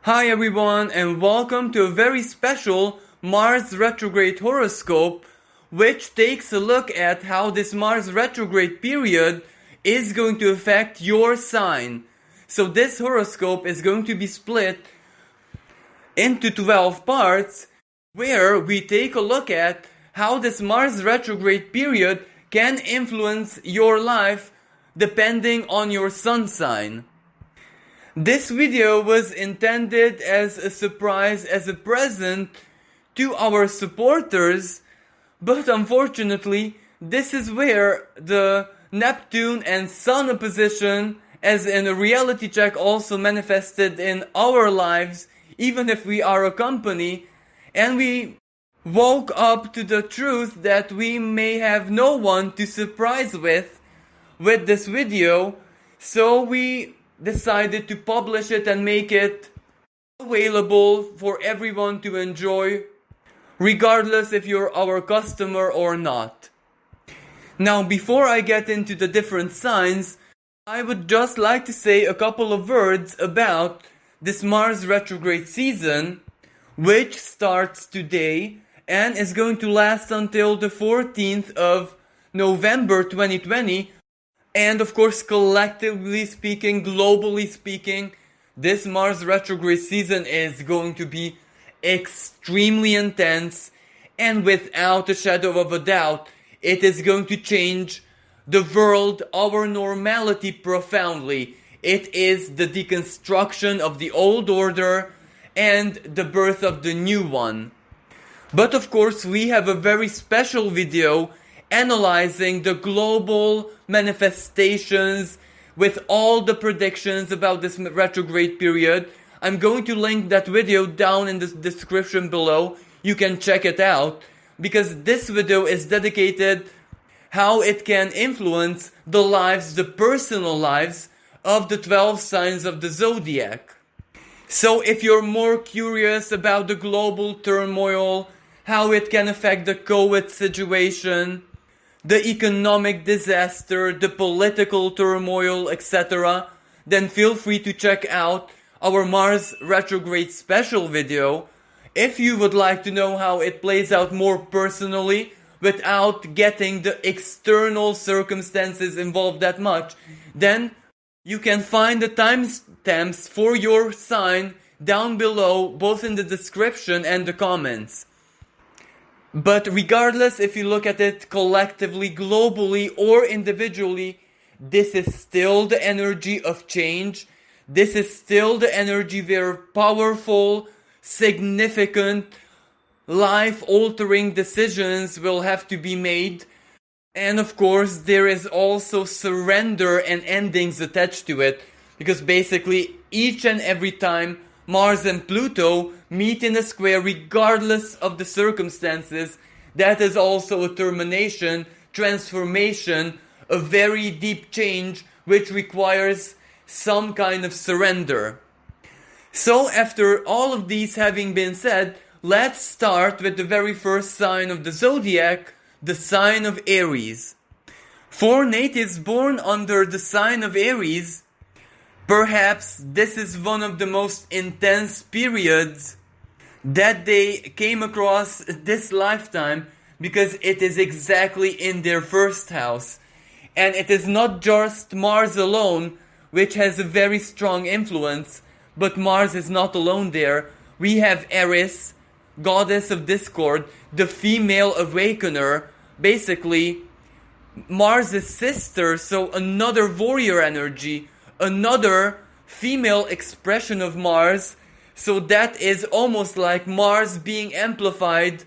Hi everyone, and welcome to a very special Mars retrograde horoscope, which takes a look at how this Mars retrograde period is going to affect your sign. So this horoscope is going to be split into 12 parts, where we take a look at how this Mars retrograde period can influence your life depending on your sun sign. This video was intended as a surprise, as a present to our supporters, but unfortunately, this is where the Neptune and Sun opposition, as in a reality check, also manifested in our lives, even if we are a company, and we woke up to the truth that we may have no one to surprise with this video, so we decided to publish it and make it available for everyone to enjoy, regardless if you're our customer or not. Now, before I get into the different signs, I would just like to say a couple of words about this Mars retrograde season, which starts today and is going to last until the 14th of November 2020. And of course, collectively speaking, globally speaking, this Mars retrograde season is going to be extremely intense, and without a shadow of a doubt, it is going to change the world, our normality, profoundly. It is the deconstruction of the old order and the birth of the new one. But of course, we have a very special video analyzing the global manifestations with all the predictions about this retrograde period. I'm going to link that video down in the description below. You can check it out, because this video is dedicated how it can influence the lives, the personal lives of the 12 signs of the zodiac. So if you're more curious about the global turmoil, how it can affect the COVID situation, the economic disaster, the political turmoil, etc., then feel free to check out our Mars retrograde special video. If you would like to know how it plays out more personally, without getting the external circumstances involved that much, then you can find the timestamps for your sign down below, both in the description and the comments. But regardless, if you look at it collectively, globally, or individually, this is still the energy of change. This is still the energy where powerful, significant, life-altering decisions will have to be made. And of course, there is also surrender and endings attached to it, because basically each and every time Mars and Pluto meet in a square, regardless of the circumstances, that is also a termination, transformation, a very deep change, which requires some kind of surrender. So after all of these having been said, let's start with the very first sign of the zodiac, the sign of Aries. For natives born under the sign of Aries, perhaps this is one of the most intense periods that they came across this lifetime, because it is exactly in their first house. And it is not just Mars alone, which has a very strong influence, but Mars is not alone there. We have Aries, goddess of discord, the female awakener, basically Mars' sister, so another warrior energy, another female expression of Mars. So that is almost like Mars being amplified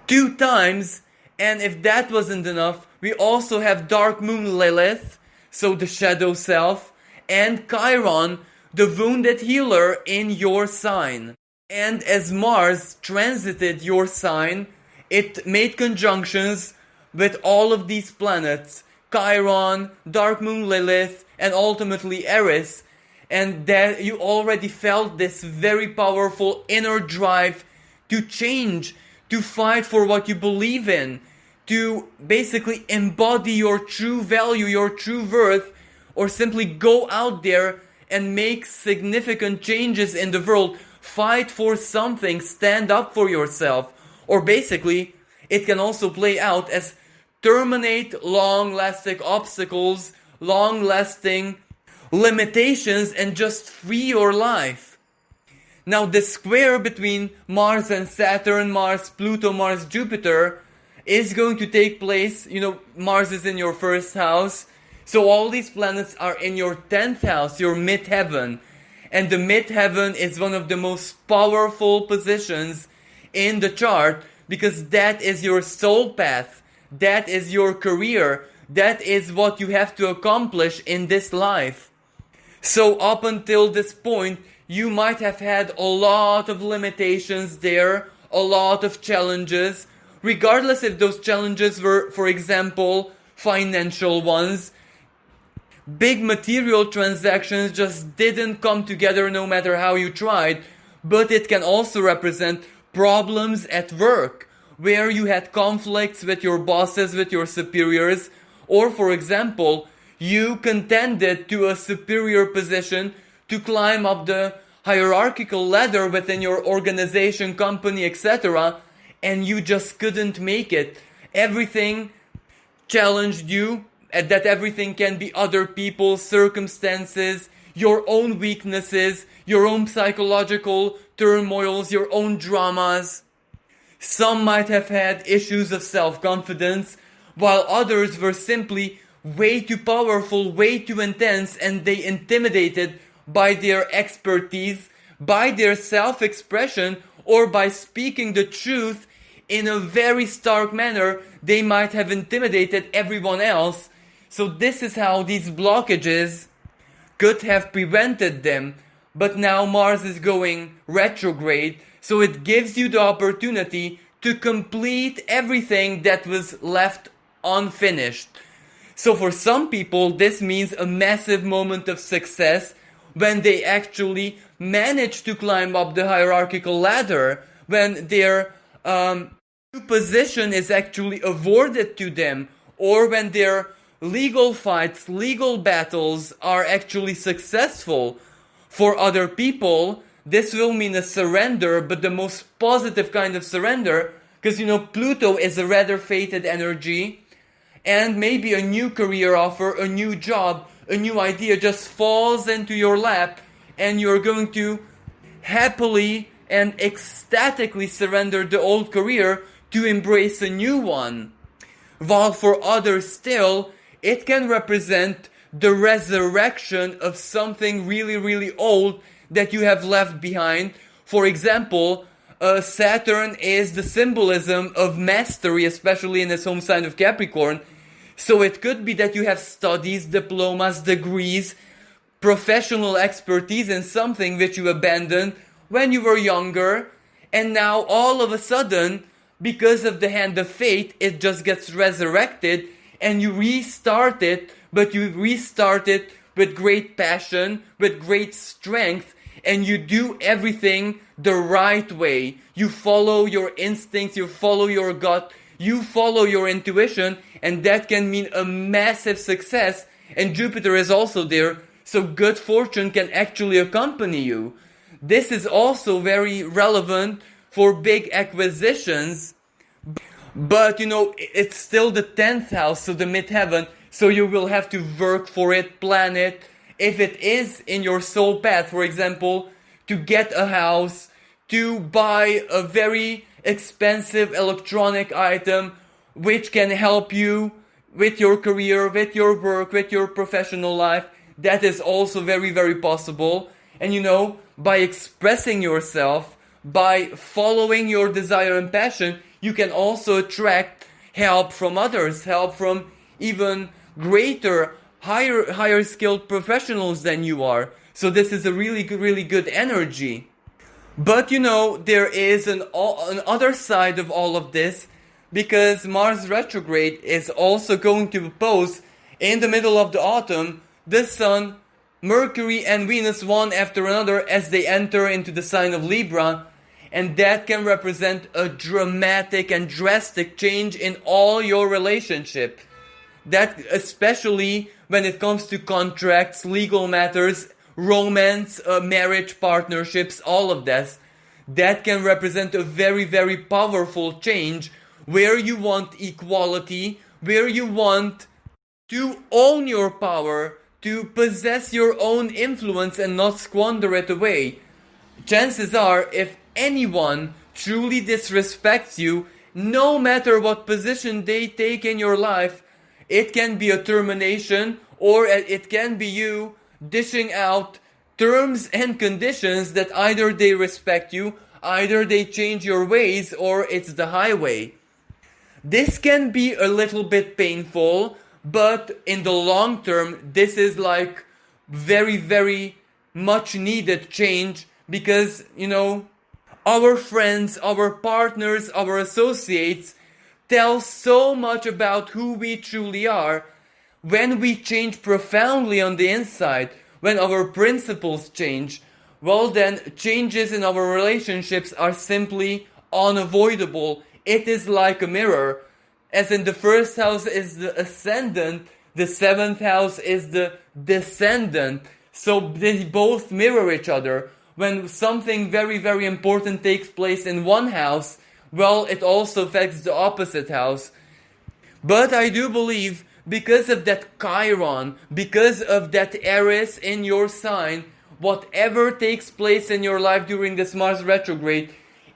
2 times. And if that wasn't enough, we also have Dark Moon Lilith, so the shadow self, and Chiron, the wounded healer in your sign. And as Mars transited your sign, it made conjunctions with all of these planets, Chiron, Dark Moon Lilith, and ultimately Aries. And that you already felt this very powerful inner drive to change, to fight for what you believe in, to basically embody your true value, your true worth, or simply go out there and make significant changes in the world. Fight for something, stand up for yourself. Or basically, it can also play out as terminate long-lasting obstacles, long-lasting limitations, and just free your life. Now the square between Mars and Saturn, Mars, Pluto, Mars, Jupiter is going to take place. Mars is in your first house. So all these planets are in your 10th house, your midheaven. And the midheaven is one of the most powerful positions in the chart because that is your soul path. That is your career. That is what you have to accomplish in this life. So up until this point, you might have had a lot of limitations there, a lot of challenges, regardless if those challenges were, for example, financial ones. Big material transactions just didn't come together no matter how you tried, but it can also represent problems at work, where you had conflicts with your bosses, with your superiors, or for example, you contended to a superior position to climb up the hierarchical ladder within your organization, company, etc., and you just couldn't make it. Everything challenged you, that everything can be other people's circumstances, your own weaknesses, your own psychological turmoils, your own dramas. Some might have had issues of self-confidence, while others were simply way too powerful, way too intense, and they intimidated by their expertise, by their self-expression, or by speaking the truth in a very stark manner. They might have intimidated everyone else. So this is how these blockages could have prevented them. But now Mars is going retrograde, so it gives you the opportunity to complete everything that was left unfinished. So for some people, this means a massive moment of success when they actually manage to climb up the hierarchical ladder, when their new position is actually awarded to them, or when their legal fights, legal battles are actually successful. For other people, this will mean a surrender, but the most positive kind of surrender, because Pluto is a rather fated energy, and maybe a new career offer, a new job, a new idea just falls into your lap, and you're going to happily and ecstatically surrender the old career to embrace a new one. While for others still, it can represent the resurrection of something really, really old that you have left behind. For example, Saturn is the symbolism of mastery, especially in its home sign of Capricorn. So it could be that you have studies, diplomas, degrees, professional expertise in something which you abandoned when you were younger, and now all of a sudden, because of the hand of fate, it just gets resurrected, and you restart it, but you restart it with great passion, with great strength, and you do everything the right way. You follow your instincts, you follow your gut, you follow your intuition, and that can mean a massive success. And Jupiter is also there, so good fortune can actually accompany you. This is also very relevant for big acquisitions. But it's still the 10th house, so the midheaven, so you will have to work for it, plan it. If it is in your soul path, for example, to get a house, to buy a very expensive electronic item which can help you with your career, with your work, with your professional life, that is also very, very possible. And by expressing yourself, by following your desire and passion, you can also attract help from others, help from even greater, higher skilled professionals than you are. So this is a really good energy. But there is an other side of all of this, because Mars retrograde is also going to oppose in the middle of the autumn the Sun, Mercury and Venus one after another as they enter into the sign of Libra. And that can represent a dramatic and drastic change in all your relationship. That especially when it comes to contracts, legal matters, romance, marriage, partnerships, all of this. That can represent a very, very powerful change where you want equality, where you want to own your power, to possess your own influence and not squander it away. Chances are, if anyone truly disrespects you, no matter what position they take in your life, it can be a termination or it can be you dishing out terms and conditions that either they respect you, either they change your ways, or it's the highway. This can be a little bit painful, but in the long term, this is like very, very much needed change because, our friends, our partners, our associates tell so much about who we truly are. When we change profoundly on the inside, when our principles change, well then changes in our relationships are simply unavoidable. It is like a mirror. As in the first house is the ascendant, the seventh house is the descendant. So they both mirror each other. When something very, very important takes place in one house, well, it also affects the opposite house. But I do believe because of that Chiron, because of that Aries in your sign, whatever takes place in your life during this Mars retrograde,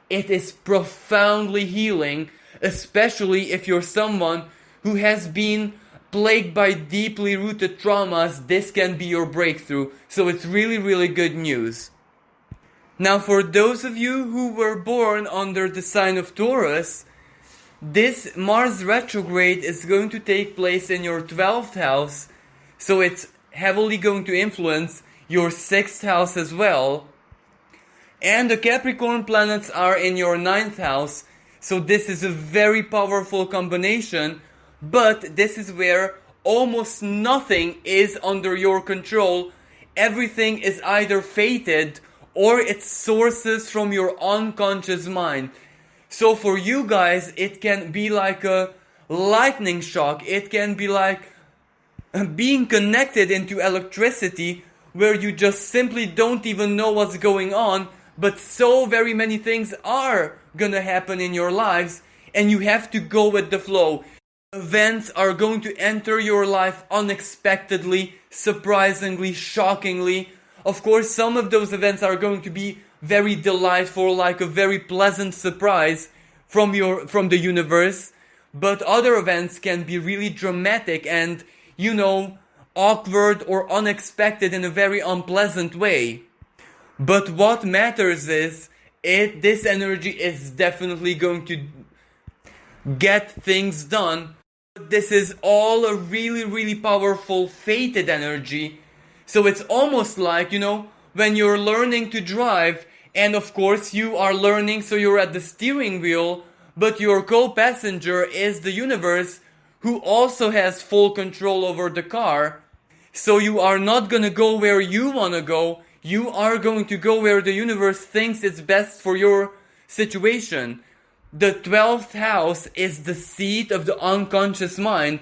it is profoundly healing, especially if you're someone who has been plagued by deeply rooted traumas. This can be your breakthrough. So it's really, really good news. Now, for those of you who were born under the sign of Taurus, this Mars retrograde is going to take place in your 12th house, so it's heavily going to influence your 6th house as well. And the Capricorn planets are in your 9th house, so this is a very powerful combination, but this is where almost nothing is under your control. Everything is either fated or it sources from your unconscious mind. So for you guys, it can be like a lightning shock. It can be like being connected into electricity where you just simply don't even know what's going on, but so very many things are gonna happen in your lives and you have to go with the flow. Events are going to enter your life unexpectedly, surprisingly, shockingly. Of course, some of those events are going to be very delightful, like a very pleasant surprise from the universe, but other events can be really dramatic and, awkward or unexpected in a very unpleasant way. But what matters is, this energy is definitely going to get things done. This is all a really, really powerful fated energy. So it's almost like, when you're learning to drive, and of course you are learning, so you're at the steering wheel, but your co-passenger is the universe who also has full control over the car. So you are not gonna go where you wanna go, you are going to go where the universe thinks it's best for your situation. The 12th house is the seat of the unconscious mind,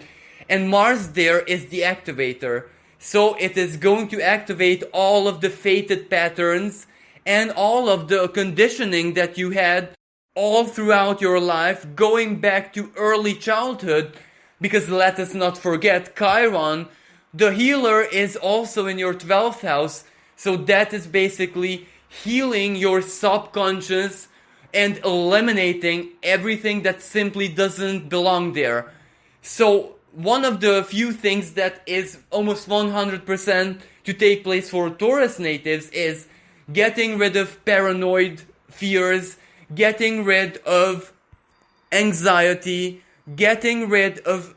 and Mars there is the activator. So it is going to activate all of the fated patterns and all of the conditioning that you had all throughout your life, going back to early childhood. Because let us not forget, Chiron, the healer, is also in your 12th house. So that is basically healing your subconscious and eliminating everything that simply doesn't belong there. So one of the few things that is almost 100% to take place for Taurus natives is getting rid of paranoid fears, getting rid of anxiety, getting rid of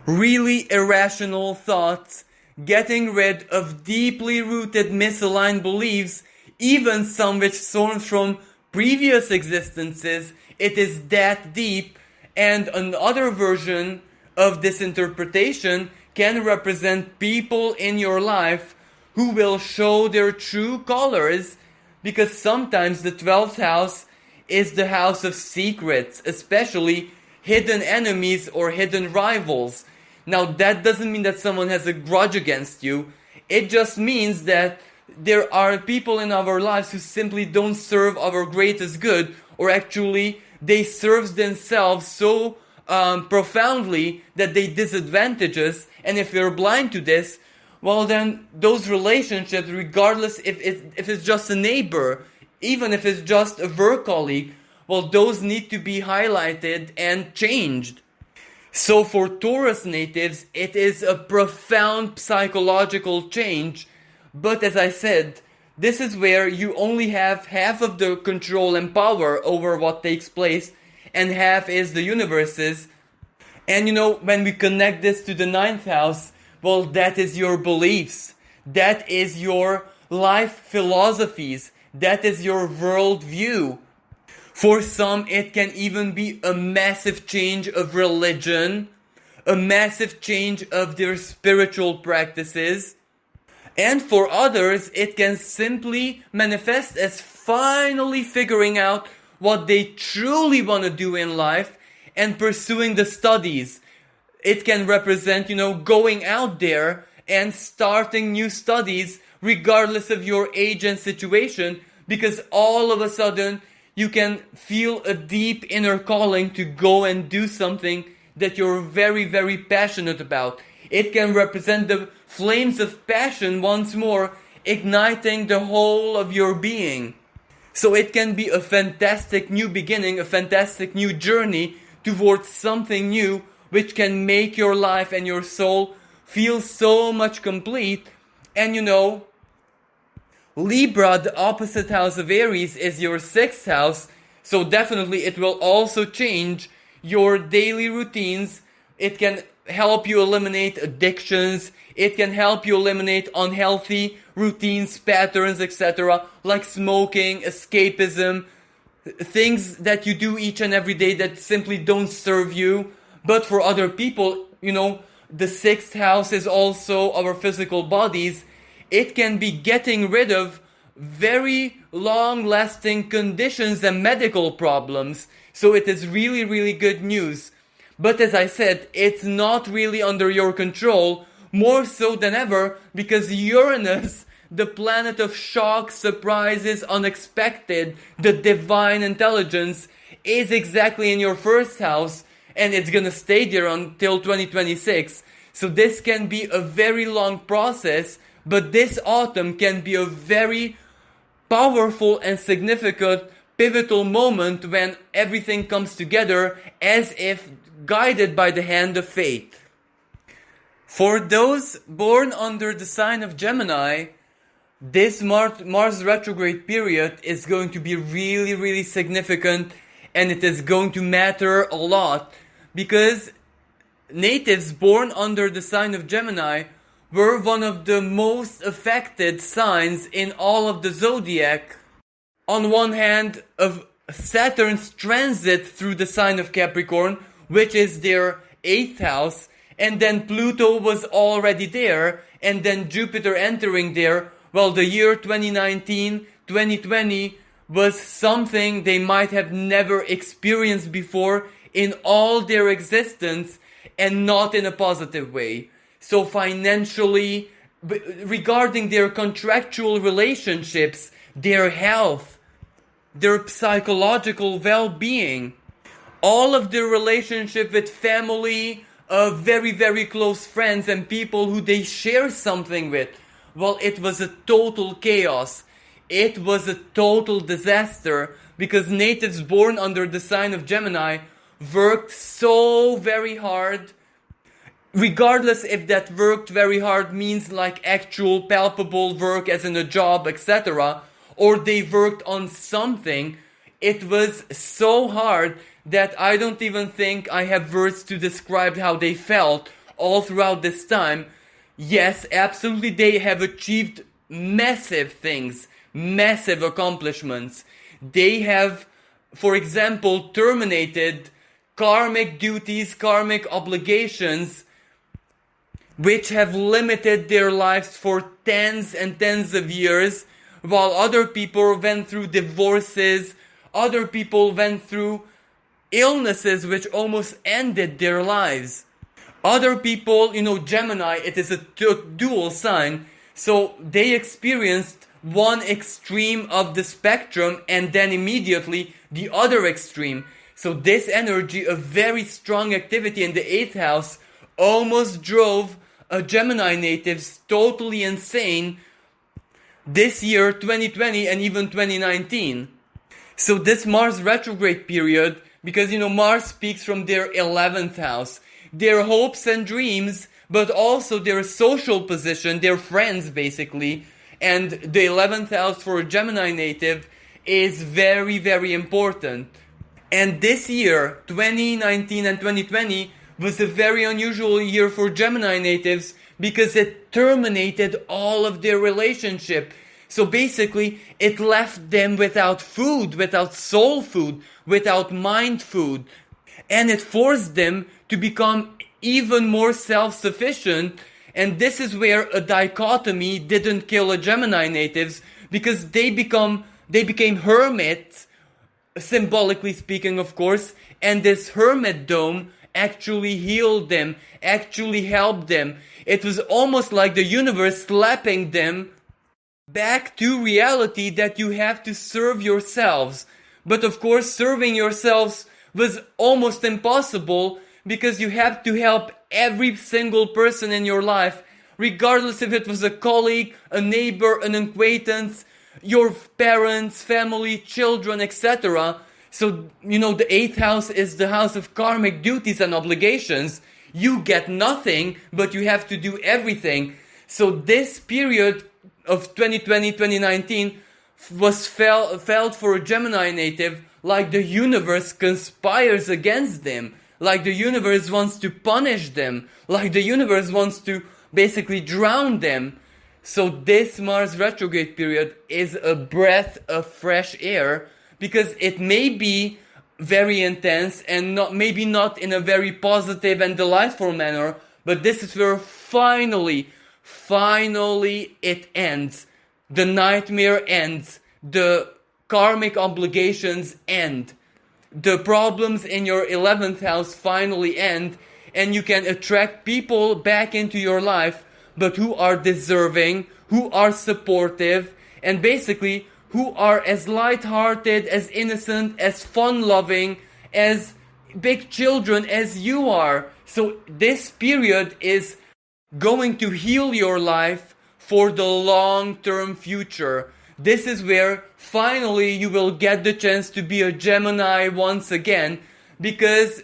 really irrational thoughts, getting rid of deeply rooted misaligned beliefs, even some which source from previous existences. It is that deep, and another version of this interpretation can represent people in your life who will show their true colors, because sometimes the 12th house is the house of secrets, especially hidden enemies or hidden rivals. Now that doesn't mean that someone has a grudge against you. It just means that there are people in our lives who simply don't serve our greatest good, or actually they serve themselves so profoundly that they disadvantage us. And if we're blind to this, well then those relationships, regardless if it's just a neighbor, even if it's just a work colleague, well, those need to be highlighted and changed. So for Taurus natives, it is a profound psychological change. But as I said, this is where you only have half of the control and power over what takes place, and half is the universe's. And when we connect this to the 9th house, well, that is your beliefs. That is your life philosophies. That is your worldview. For some, it can even be a massive change of religion, a massive change of their spiritual practices. And for others, it can simply manifest as finally figuring out what they truly want to do in life and pursuing the studies. It can represent, going out there and starting new studies regardless of your age and situation, because all of a sudden you can feel a deep inner calling to go and do something that you're very, very passionate about. It can represent the flames of passion once more, igniting the whole of your being. So it can be a fantastic new beginning, a fantastic new journey towards something new, which can make your life and your soul feel so much complete. And Libra, the opposite house of Aries, is your 6th house. So definitely it will also change your daily routines. It can help you eliminate addictions. It can help you eliminate unhealthy routines, patterns, etc. like smoking, escapism, things that you do each and every day that simply don't serve you. But for other people, the 6th house is also our physical bodies. It can be getting rid of very long-lasting conditions and medical problems. So it is really, really good news. But as I said, it's not really under your control, more so than ever, because Uranus, the planet of shock, surprises, unexpected, the divine intelligence, is exactly in your 1st house, and it's gonna stay there until 2026. So this can be a very long process, but this autumn can be a very powerful and significant pivotal moment when everything comes together as if guided by the hand of fate. For those born under the sign of Gemini, this Mars retrograde period is going to be really, really significant, and it is going to matter a lot, because natives born under the sign of Gemini were one of the most affected signs in all of the zodiac. On one hand, of Saturn's transit through the sign of Capricorn, which is their 8th house, and then Pluto was already there, and then Jupiter entering there. Well, the year 2019, 2020 was something they might have never experienced before in all their existence, and not in a positive way. So financially, regarding their contractual relationships, their health, their psychological well-being, all of their relationship with family, very, very close friends and people who they share something with, well, it was a total chaos. It was a total disaster, because natives born under the sign of Gemini worked so very hard, regardless if that worked very hard means like actual palpable work as in a job, etc., or they worked on something. It was so hard that I don't even think I have words to describe how they felt all throughout this time. Yes, absolutely, they have achieved massive things, massive accomplishments. They have, for example, terminated karmic duties, karmic obligations, which have limited their lives for tens and tens of years, while other people went through divorces, other people went through illnesses which almost ended their lives. Other people, Gemini, it is a dual sign, So they experienced one extreme of the spectrum and then immediately the other extreme. So this energy of very strong activity in the 8th house almost drove Gemini natives totally insane this year, 2020, and even 2019. So this Mars retrograde period, because Mars speaks from their 11th house, their hopes and dreams, but also their social position, their friends basically, and the 11th house for a Gemini native is very, very important. And this year, 2019 and 2020, was a very unusual year for Gemini natives because it terminated all of their relationship. So basically, it left them without food, without soul food, without mind food. And it forced them to become even more self-sufficient. And this is where a dichotomy didn't kill a Gemini natives, because they became hermits, symbolically speaking, of course, and this hermit dome actually healed them, actually helped them. It was almost like the universe slapping them back to reality that you have to serve yourselves. But of course, serving yourselves was almost impossible because you have to help every single person in your life, regardless if it was a colleague, a neighbor, an acquaintance, your parents, family, children, etc. So, the 8th house is the house of karmic duties and obligations. You get nothing, but you have to do everything. So this period of 2020-2019 was felt for a Gemini native like the universe conspires against them, like the universe wants to punish them, like the universe wants to basically drown them. So this Mars retrograde period is a breath of fresh air, because it may be very intense and maybe not in a very positive and delightful manner, but this is where finally it ends. The nightmare ends. The karmic obligations end. The problems in your 11th house finally end, and you can attract people back into your life, but who are deserving, who are supportive, and basically who are as light-hearted, as innocent, as fun-loving, as big children as you are. So this period is going to heal your life for the long-term future. This is where finally you will get the chance to be a Gemini once again, because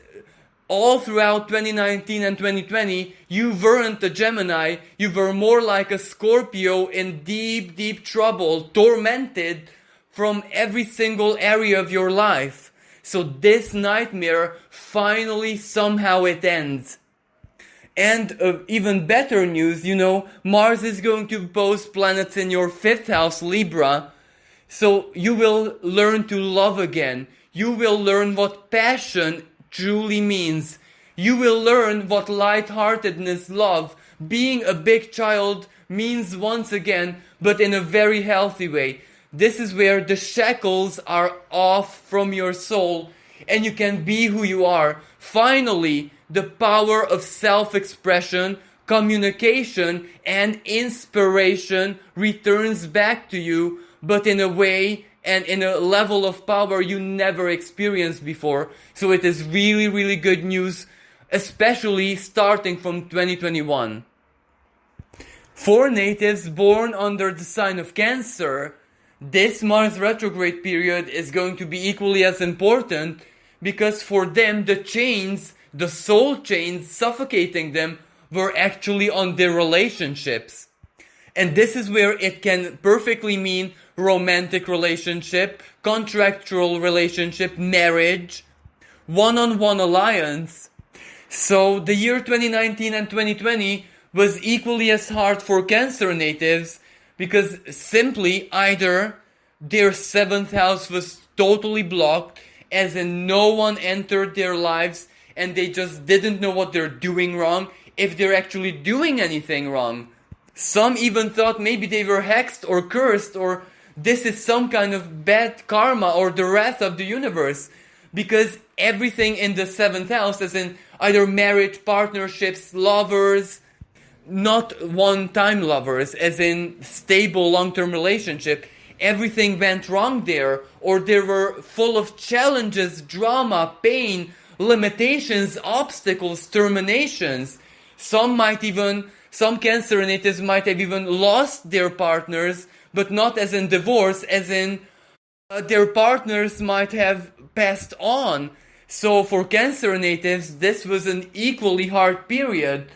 all throughout 2019 and 2020, you weren't a Gemini, you were more like a Scorpio in deep, deep trouble, tormented from every single area of your life. So this nightmare, finally, somehow it ends. And even better news, Mars is going to oppose planets in your 5th house, Libra. So you will learn to love again. You will learn what passion truly means. You will learn what lightheartedness, love, being a big child means once again, but in a very healthy way. This is where the shackles are off from your soul and you can be who you are. Finally, the power of self-expression, communication, and inspiration returns back to you, but in a way and in a level of power you never experienced before. So it is really, really good news, especially starting from 2021. For natives born under the sign of Cancer, this Mars retrograde period is going to be equally as important, because for them the soul chains suffocating them were actually on their relationships. And this is where it can perfectly mean romantic relationship, contractual relationship, marriage, one-on-one alliance. So the year 2019 and 2020 was equally as hard for Cancer natives, because simply either their 7th house was totally blocked, as in no one entered their lives and they just didn't know what they're doing wrong, if they're actually doing anything wrong. Some even thought maybe they were hexed or cursed, or this is some kind of bad karma or the wrath of the universe, because everything in the 7th house, as in either marriage, partnerships, lovers, not one-time lovers, as in stable long-term relationship. Everything went wrong there, or they were full of challenges, drama, pain, limitations, obstacles, terminations. Some Cancer natives might have even lost their partners, but not as in divorce, as in their partners might have passed on. So for Cancer natives, this was an equally hard period.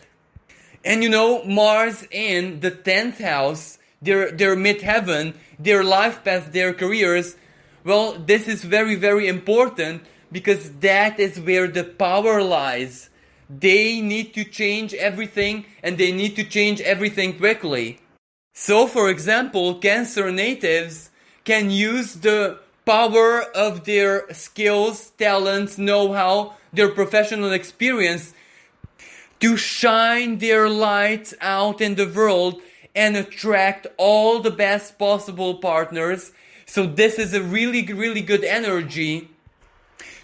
And Mars in the 10th house, their midheaven, their life path, their careers, well, this is very, very important because that is where the power lies. They need to change everything, and they need to change everything quickly. So, for example, Cancer natives can use the power of their skills, talents, know-how, their professional experience to shine their lights out in the world and attract all the best possible partners. So this is a really, really good energy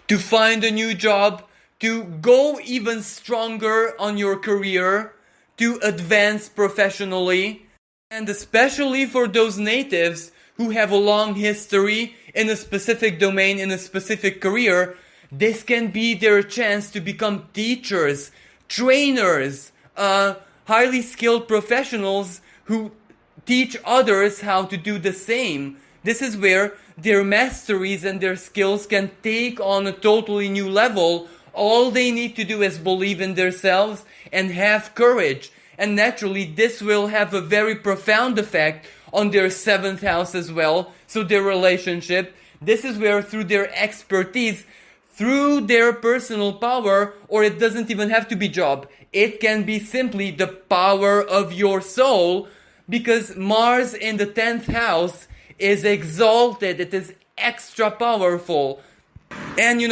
to find a new job, to go even stronger on your career, to advance professionally, and especially for those natives who have a long history in a specific domain, in a specific career, this can be their chance to become teachers, trainers, highly skilled professionals who teach others how to do the same. This is where their masteries and their skills can take on a totally new level. All they need to do is believe in themselves and have courage. And naturally, this will have a very profound effect on their 7th house as well. So their relationship. This is where through their expertise, through their personal power, or it doesn't even have to be job. It can be simply the power of your soul, because Mars in the 10th house is exalted. It is extra powerful. And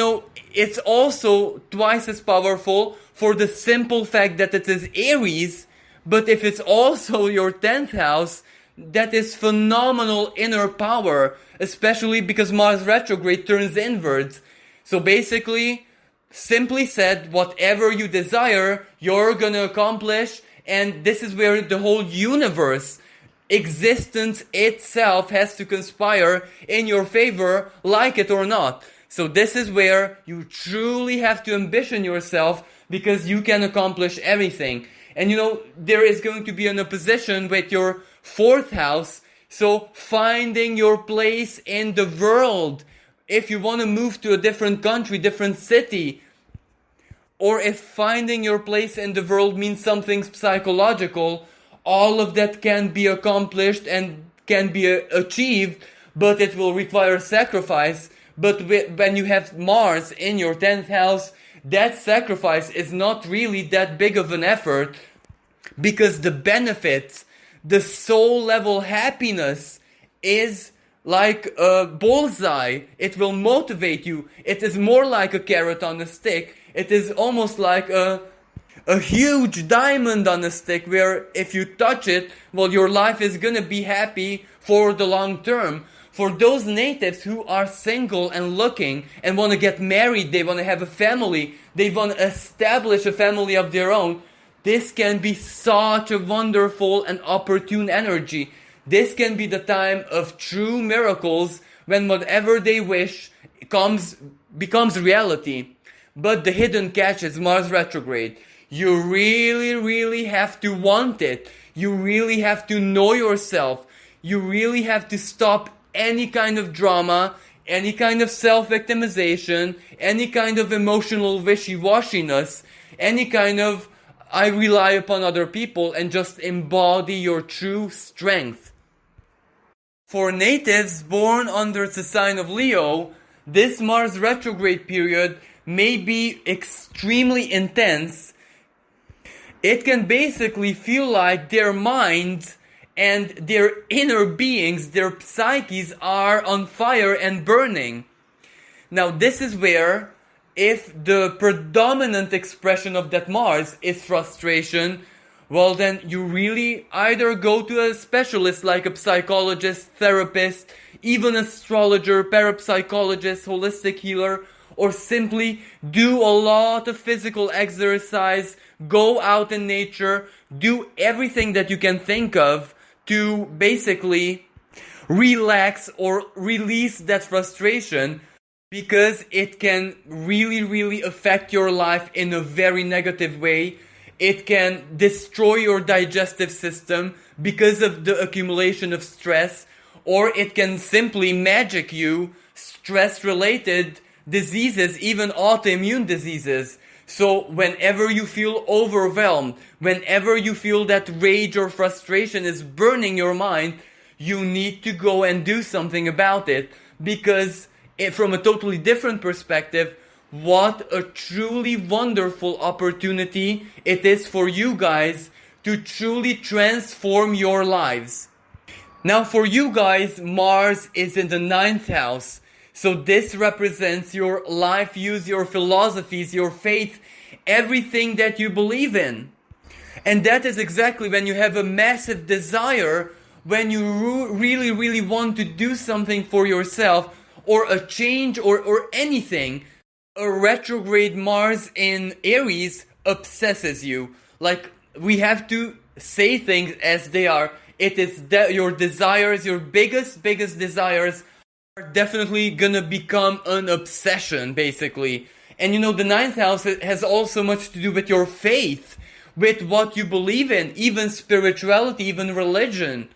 it's also twice as powerful for the simple fact that it is Aries. But if it's also your 10th house, that is phenomenal inner power, especially because Mars retrograde turns inwards. So basically, simply said, whatever you desire, you're gonna accomplish, and this is where the whole universe, existence itself, has to conspire in your favor, like it or not. So this is where you truly have to ambition yourself, because you can accomplish everything. And there is going to be an opposition with your 4th house, so finding your place in the world. If you want to move to a different country, different city, or if finding your place in the world means something psychological, all of that can be accomplished and can be achieved, but it will require sacrifice. But when you have Mars in your 10th house, that sacrifice is not really that big of an effort, because the benefits, the soul level happiness is like a bullseye. It will motivate you. It is more like a carrot on a stick. It is almost like a huge diamond on a stick, where if you touch it, well, your life is gonna be happy for the long term. For those natives who are single and looking and want to get married, they want to have a family, they want to establish a family of their own, this can be such a wonderful and opportune energy. This can be the time of true miracles, when whatever they wish becomes reality. But the hidden catch is Mars retrograde. You really, really have to want it. You really have to know yourself. You really have to stop any kind of drama, any kind of self-victimization, any kind of emotional wishy-washiness, any kind of I rely upon other people, and just embody your true strength. For natives born under the sign of Leo, this Mars retrograde period may be extremely intense. It can basically feel like their minds and their inner beings, their psyches, are on fire and burning. Now this is where, if the predominant expression of that Mars is frustration, well then you really either go to a specialist like a psychologist, therapist, even astrologer, parapsychologist, holistic healer, or simply do a lot of physical exercise, go out in nature, do everything that you can think of to basically relax or release that frustration, because it can really affect your life in a very negative way. It can destroy your digestive system because of the accumulation of stress, or it can simply magic you stress-related diseases, even autoimmune diseases. So whenever you feel overwhelmed, whenever you feel that rage or frustration is burning your mind, you need to go and do something about it, because from a totally different perspective, what a truly wonderful opportunity it is for you guys to truly transform your lives. Now for you guys, Mars is in the 9th house. So this represents your life views, your philosophies, your faith, everything that you believe in. And that is exactly when you have a massive desire, when you really want to do something for yourself, or a change, or anything. A retrograde Mars in Aries obsesses you. Like, we have to say things as they are. It is your desires, your biggest desires are definitely gonna become an obsession, basically. And you know, the 9th house has also much to do with your faith, with what you believe in, even spirituality, even religion.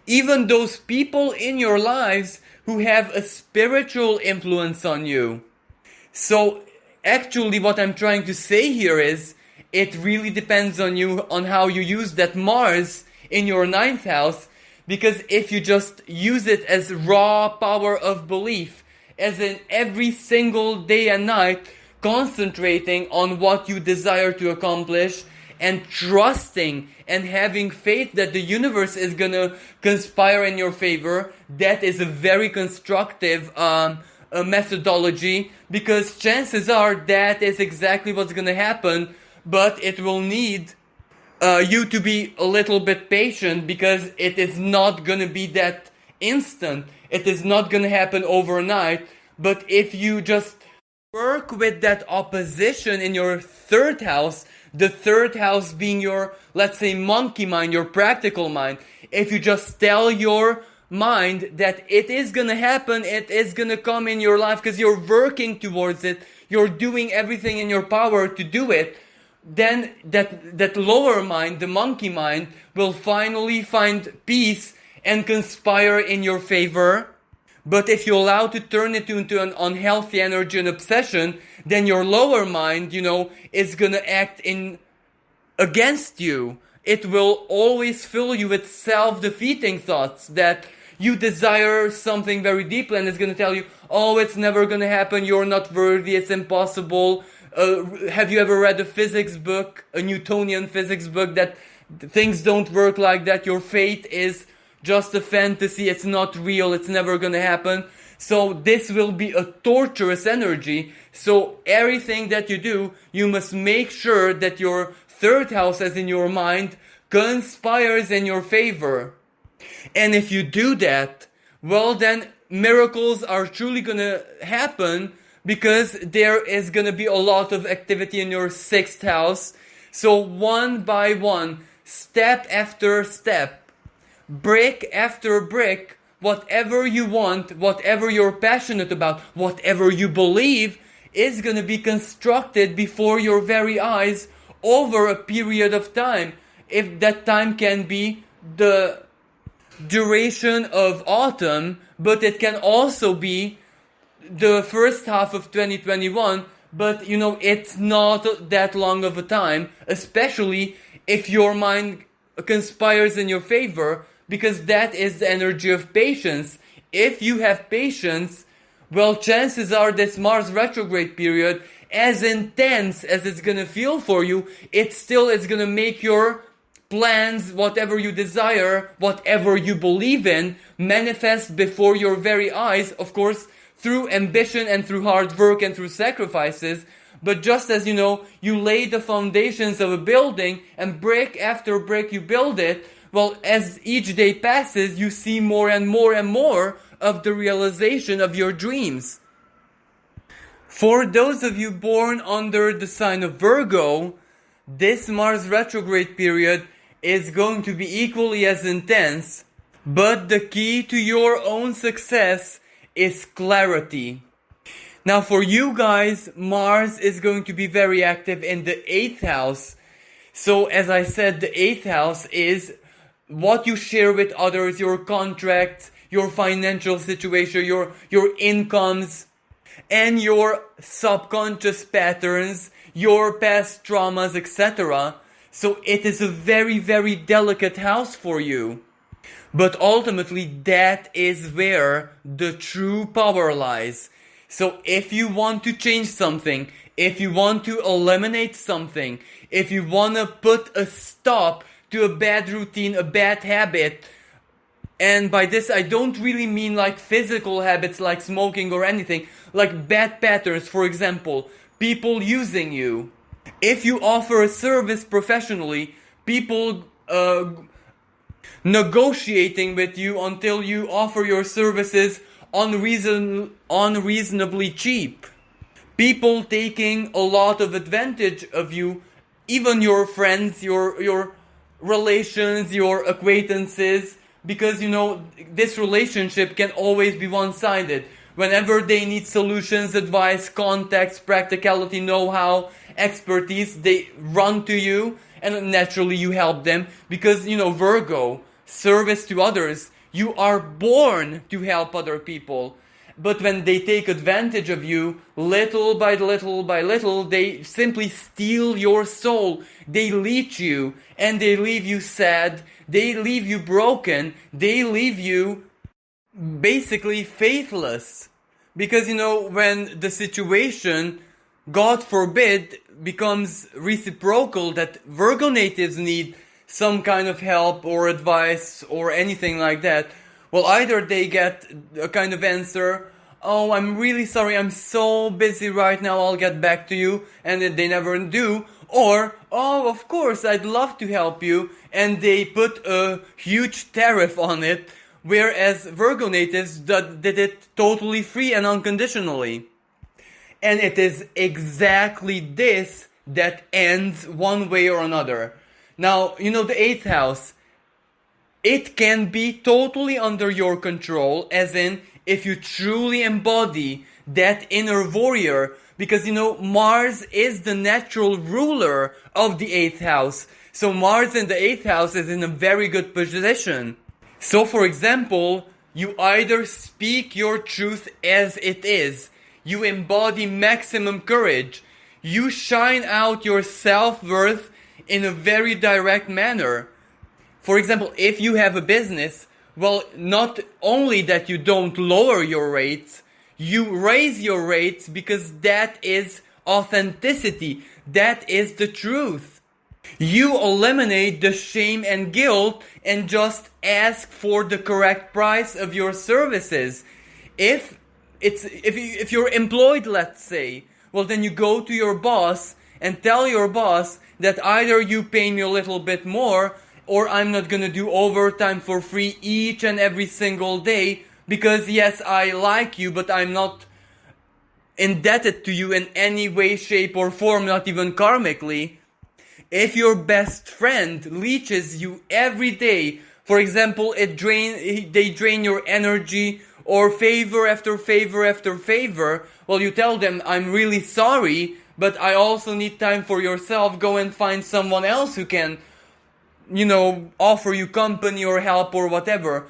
Even those people in your lives who have a spiritual influence on you. So actually what I'm trying to say here is, it really depends on you, on how you use that Mars in your 9th house. Because if you just use it as raw power of belief, as in every single day and night, concentrating on what you desire to accomplish, and trusting and having faith that the universe is gonna conspire in your favor, that is a very constructive methodology, because chances are that is exactly what's gonna happen, but it will need you to be a little bit patient, because it is not gonna be that instant. It is not gonna happen overnight. But if you just work with that opposition in your 3rd house, the 3rd house being your, let's say, monkey mind, your practical mind. If you just tell your mind that it is gonna happen, it is gonna come in your life because you're working towards it, you're doing everything in your power to do it, then that lower mind, the monkey mind, will finally find peace and conspire in your favor. But if you allow to turn it into an unhealthy energy and obsession, then your lower mind, you know, is gonna act against you. It will always fill you with self-defeating thoughts that you desire something very deeply, and it's gonna tell you, oh, it's never gonna happen, you're not worthy, it's impossible. Have you ever read a physics book, a Newtonian physics book, that things don't work like that, your fate is just a fantasy, it's not real, it's never gonna happen. So this will be a torturous energy. So everything that you do, you must make sure that your 3rd house, as in your mind, conspires in your favor. And if you do that, well then miracles are truly gonna happen, because there is gonna be a lot of activity in your 6th house. So one by one, step after step, brick after brick, whatever you want, whatever you're passionate about, whatever you believe, is gonna be constructed before your very eyes over a period of time. If that time can be the duration of autumn, but it can also be the first half of 2021, but you know, it's not that long of a time, especially if your mind conspires in your favor, because that is the energy of patience. If you have patience, well, chances are this Mars retrograde period, as intense as it's gonna feel for you, it still is gonna make your plans, whatever you desire, whatever you believe in, manifest before your very eyes, of course, through ambition and through hard work and through sacrifices. But just as, you know, you lay the foundations of a building and brick after brick you build it, well, as each day passes, you see more and more and more of the realization of your dreams. For those of you born under the sign of Virgo, this Mars retrograde period is going to be equally as intense, but the key to your own success is clarity. Now for you guys, Mars is going to be very active in the 8th house. So as I said, the 8th house is what you share with others, your contracts, your financial situation, your incomes, and your subconscious patterns, your past traumas, etc. So it is a very, very delicate house for you. But ultimately, that is where the true power lies. So if you want to change something, if you want to eliminate something, if you want to put a stop to a bad routine, a bad habit, and by this I don't really mean like physical habits like smoking or anything, like bad patterns, for example, people using you. If you offer a service professionally, people negotiating with you until you offer your services unreasonably cheap. People taking a lot of advantage of you, even your friends, your relations, your acquaintances, because this relationship can always be one-sided. Whenever they need solutions, advice, contacts, practicality, know-how, expertise, they run to you, and naturally you help them because, Virgo, service to others, you are born to help other people. But when they take advantage of you, little by little, they simply steal your soul. They leech you, and they leave you sad, they leave you broken, they leave you basically faithless. Because, when the situation, God forbid, becomes reciprocal, that Virgo natives need some kind of help or advice or anything like that, well, either they get a kind of answer, oh, I'm really sorry, I'm so busy right now, I'll get back to you, and they never do, or, oh, of course, I'd love to help you, and they put a huge tariff on it, whereas Virgo natives did it totally free and unconditionally. And it is exactly this that ends one way or another. Now, the 8th house, it can be totally under your control, as in, if you truly embody that inner warrior, because, Mars is the natural ruler of the 8th house. So Mars in the 8th house is in a very good position. So, for example, you either speak your truth as it is, you embody maximum courage, you shine out your self-worth in a very direct manner. For example, if you have a business, well, not only that you don't lower your rates, you raise your rates because that is authenticity, that is the truth. You eliminate the shame and guilt and just ask for the correct price of your services. If you're employed, let's say, well, then you go to your boss and tell your boss that either you pay me a little bit more, or I'm not gonna do overtime for free each and every single day, because yes, I like you, but I'm not indebted to you in any way, shape, or form, not even karmically. If your best friend leeches you every day, for example, they drain your energy, or favor after favor after favor, well, you tell them, I'm really sorry, but I also need time for yourself, go and find someone else who can, offer you company or help or whatever.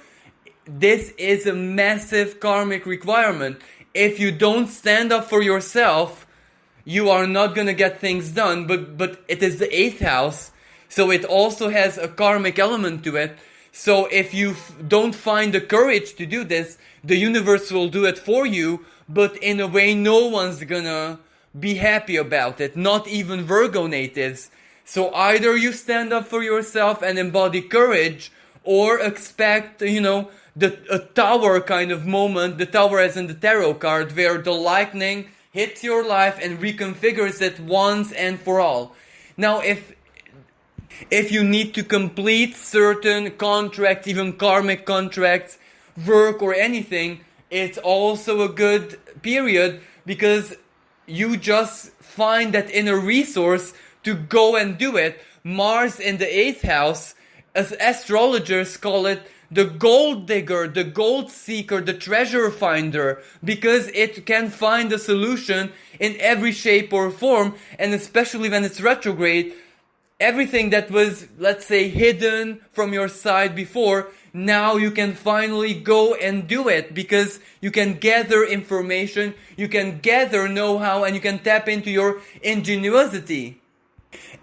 This is a massive karmic requirement. If you don't stand up for yourself, you are not gonna get things done, but it is the 8th house, so it also has a karmic element to it. So if you don't find the courage to do this, the universe will do it for you, but in a way no one's gonna be happy about it, not even Virgo natives. So either you stand up for yourself and embody courage, or expect, a tower kind of moment, the tower as in the tarot card, where the lightning hits your life and reconfigures it once and for all. Now, if you need to complete certain contracts, even karmic contracts, work or anything, it's also a good period, because you just find that inner resource to go and do it. Mars in the 8th house, as astrologers call it, the gold digger, the gold seeker, the treasure finder, because it can find a solution in every shape or form, and especially when it's retrograde, everything that was, let's say, hidden from your side before, now you can finally go and do it, because you can gather information, you can gather know-how, and you can tap into your ingenuity.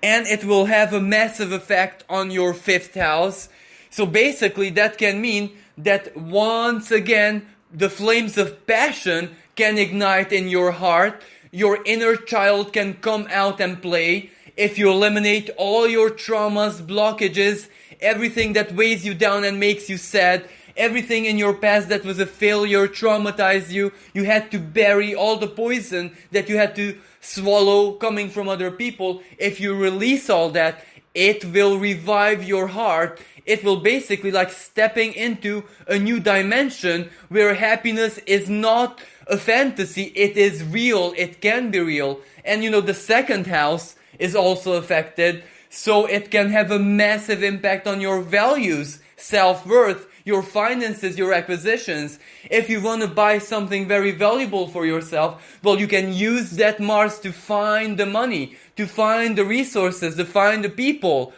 And it will have a massive effect on your 5th house. So basically that can mean that once again the flames of passion can ignite in your heart, your inner child can come out and play. If you eliminate all your traumas, blockages, everything that weighs you down and makes you sad, everything in your past that was a failure, traumatized you, you had to bury all the poison that you had to swallow coming from other people. If you release all that, it will revive your heart. It will basically like stepping into a new dimension where happiness is not a fantasy, it is real, it can be real. And the 2nd house is also affected, so it can have a massive impact on your values, self-worth, your finances, your acquisitions. If you want to buy something very valuable for yourself, well, you can use that Mars to find the money, to find the resources, to find the people.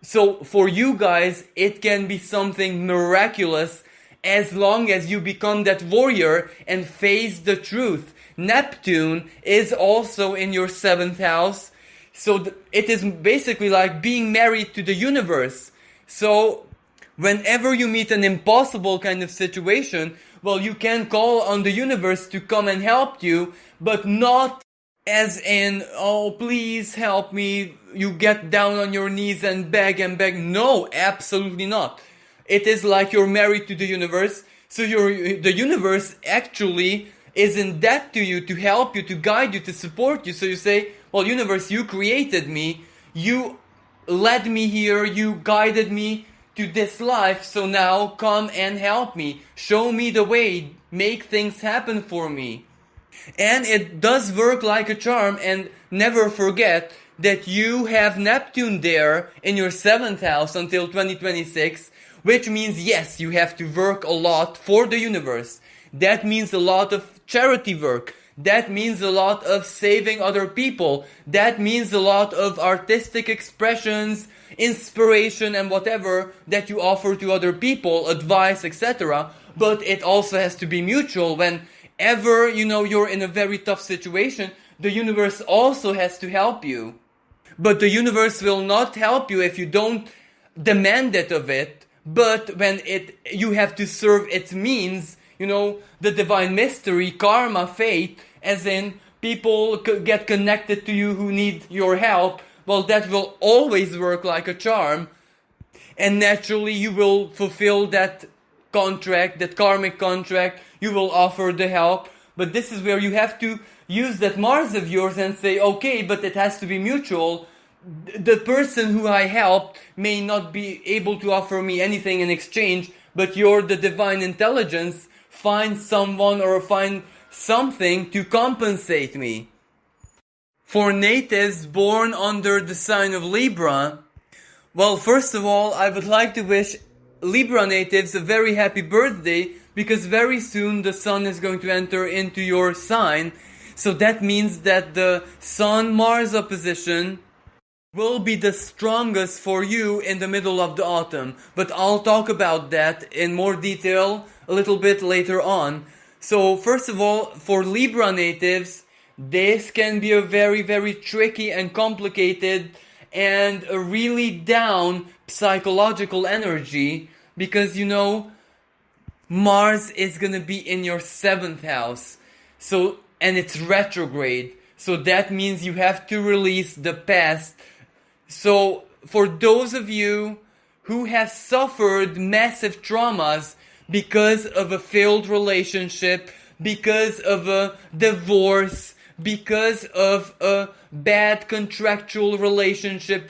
So for you guys, it can be something miraculous as long as you become that warrior and face the truth. Neptune is also in your 7th house. So it is basically like being married to the universe. So whenever you meet an impossible kind of situation, well, you can call on the universe to come and help you, but not as in, oh, please help me, you get down on your knees and beg and beg. No, absolutely not. It is like you're married to the universe, so the universe actually is in debt to you, to help you, to guide you, to support you. So you say, well, universe, you created me, you led me here, you guided me to this life, so now come and help me, show me the way, make things happen for me. And it does work like a charm, and never forget that you have Neptune there in your 7th house until 2026, which means yes, you have to work a lot for the universe. That means a lot of charity work. That means a lot of saving other people. That means a lot of artistic expressions, inspiration and whatever that you offer to other people, advice, etc. But it also has to be mutual. Whenever, you're in a very tough situation, the universe also has to help you. But the universe will not help you if you don't demand it of it. But when you have to serve its means, the divine mystery, karma, fate, as in people get connected to you who need your help, well, that will always work like a charm. And naturally you will fulfill that contract, that karmic contract, you will offer the help. But this is where you have to use that Mars of yours and say, okay, but it has to be mutual. The person who I helped may not be able to offer me anything in exchange, but you're the divine intelligence. Find someone or find something to compensate me. For natives born under the sign of Libra, well, first of all, I would like to wish Libra natives a very happy birthday, because very soon the sun is going to enter into your sign. So that means that the Sun-Mars opposition will be the strongest for you in the middle of the autumn. But I'll talk about that in more detail a little bit later on. So first of all, for Libra natives, this can be a very, very tricky and complicated and a really down psychological energy, because Mars is gonna be in your 7th house. So, and it's retrograde. So that means you have to release the past. So for those of you who have suffered massive traumas because of a failed relationship, because of a divorce, because of a bad contractual relationship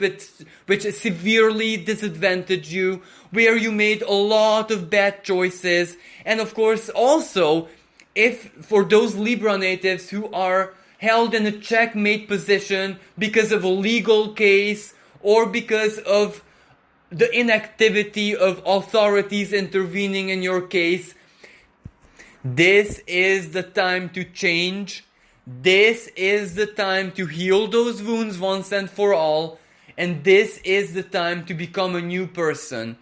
which severely disadvantaged you, where you made a lot of bad choices, and of course also, if for those Libra natives who are held in a checkmate position because of a legal case or because of the inactivity of authorities intervening in your case, this is the time to change. This is the time to heal those wounds once and for all. And this is the time to become a new person.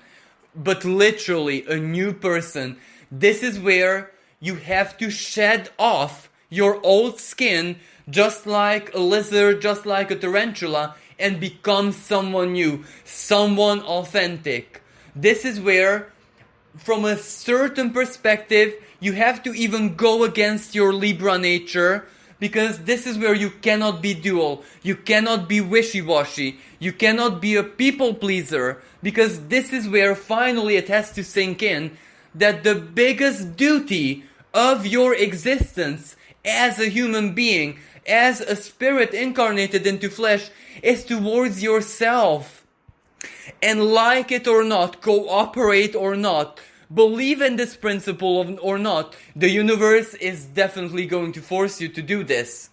But literally a new person. This is where you have to shed off your old skin, just like a lizard, just like a tarantula, and become someone new, someone authentic. This is where, from a certain perspective, you have to even go against your Libra nature, because this is where you cannot be dual, you cannot be wishy-washy, you cannot be a people pleaser, because this is where finally it has to sink in that the biggest duty of your existence as a human being, as a spirit incarnated into flesh, is towards yourself. And like it or not, cooperate or not, believe in this principle or not, the universe is definitely going to force you to do this.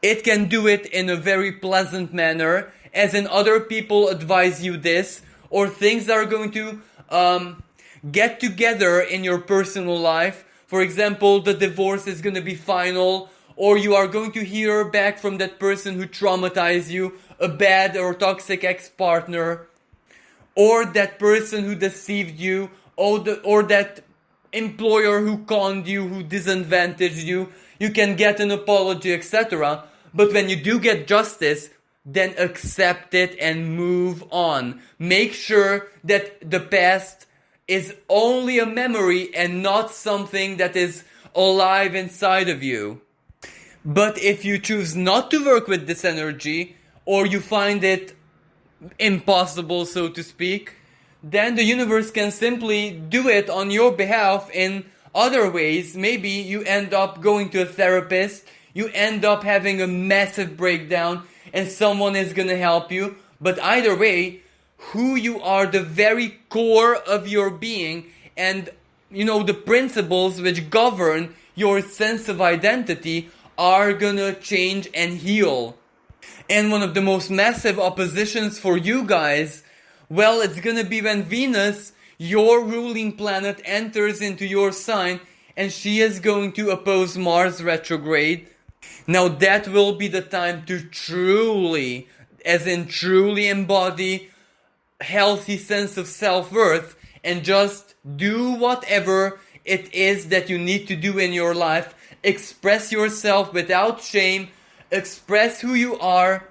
It can do it in a very pleasant manner, as in other people advise you this, or things that are going to get together in your personal life. For example, the divorce is going to be final, or you are going to hear back from that person who traumatized you, a bad or toxic ex-partner, or that person who deceived you, or that employer who conned you, who disadvantaged you. You can get an apology, etc. But when you do get justice, then accept it and move on. Make sure that the past is only a memory and not something that is alive inside of you. But if you choose not to work with this energy, or you find it impossible, so to speak, then the universe can simply do it on your behalf in other ways. Maybe you end up going to a therapist, you end up having a massive breakdown, and someone is gonna help you. But either way, who you are, the very core of your being, and the principles which govern your sense of identity are gonna change and heal. And one of the most massive oppositions for you guys, well, it's gonna be when Venus, your ruling planet, enters into your sign, and she is going to oppose Mars retrograde. Now that will be the time to truly embody healthy sense of self-worth and just do whatever it is that you need to do in your life. Express yourself without shame, express who you are,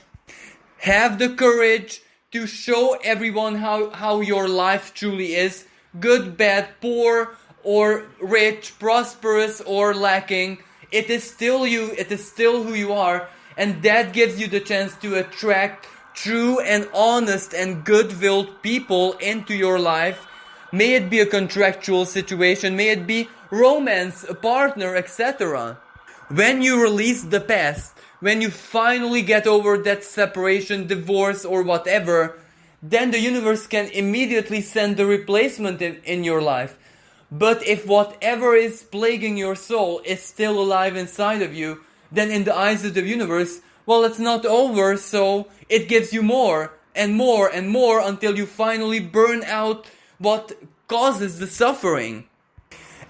have the courage to show everyone how your life truly is, good, bad, poor, or rich, prosperous, or lacking. It is still you, it is still who you are, and that gives you the chance to attract true and honest and good-willed people into your life. May it be a contractual situation, may it be romance, a partner, etc. When you release the past, when you finally get over that separation, divorce, or whatever, then the universe can immediately send the replacement in your life. But if whatever is plaguing your soul is still alive inside of you, then in the eyes of the universe, well, it's not over, so it gives you more and more and more until you finally burn out what causes the suffering.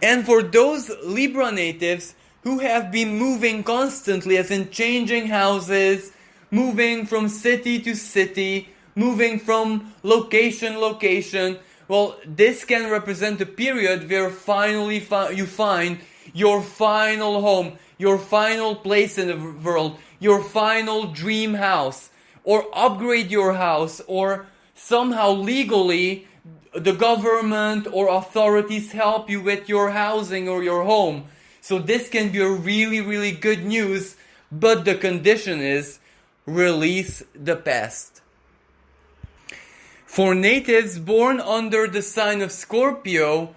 And for those Libra natives who have been moving constantly, as in changing houses, moving from city to city, moving from location to location, well, this can represent a period where finally you find your final home, your final place in the world, your final dream house, or upgrade your house, or somehow legally the government or authorities help you with your housing or your home. So this can be a really, really good news, but the condition is release the past. For natives born under the sign of Scorpio,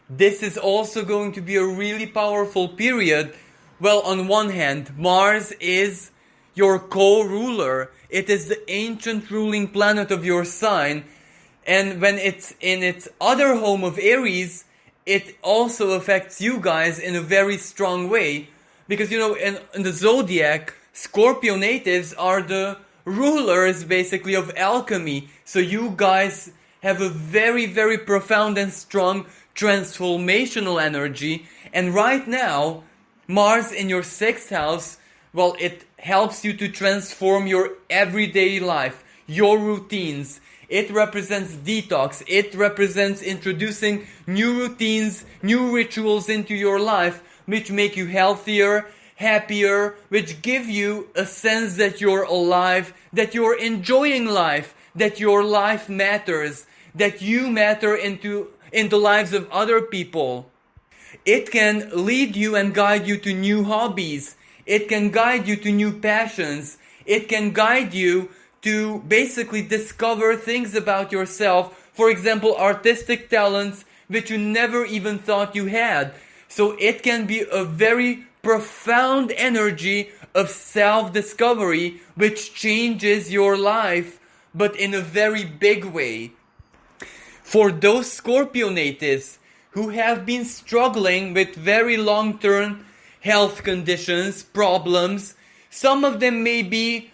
this is also going to be a really powerful period. Well, on one hand, Mars is your co-ruler. It is the ancient ruling planet of your sign. And when it's in its other home of Aries, it also affects you guys in a very strong way. Because, in the zodiac, Scorpio natives are the rulers basically of alchemy. So you guys have a very, very profound and strong transformational energy. And right now, Mars in your 6th house, well, it helps you to transform your everyday life, your routines. It represents detox. It represents introducing new routines, new rituals into your life, which make you healthier, happier, which give you a sense that you're alive, that you're enjoying life, that your life matters, that you matter in the lives of other people. It can lead you and guide you to new hobbies. It can guide you to new passions. It can guide you to basically discover things about yourself. For example, artistic talents which you never even thought you had. So it can be a very profound energy of self-discovery which changes your life, but in a very big way. For those Scorpio natives who have been struggling with very long-term health conditions, problems, some of them may be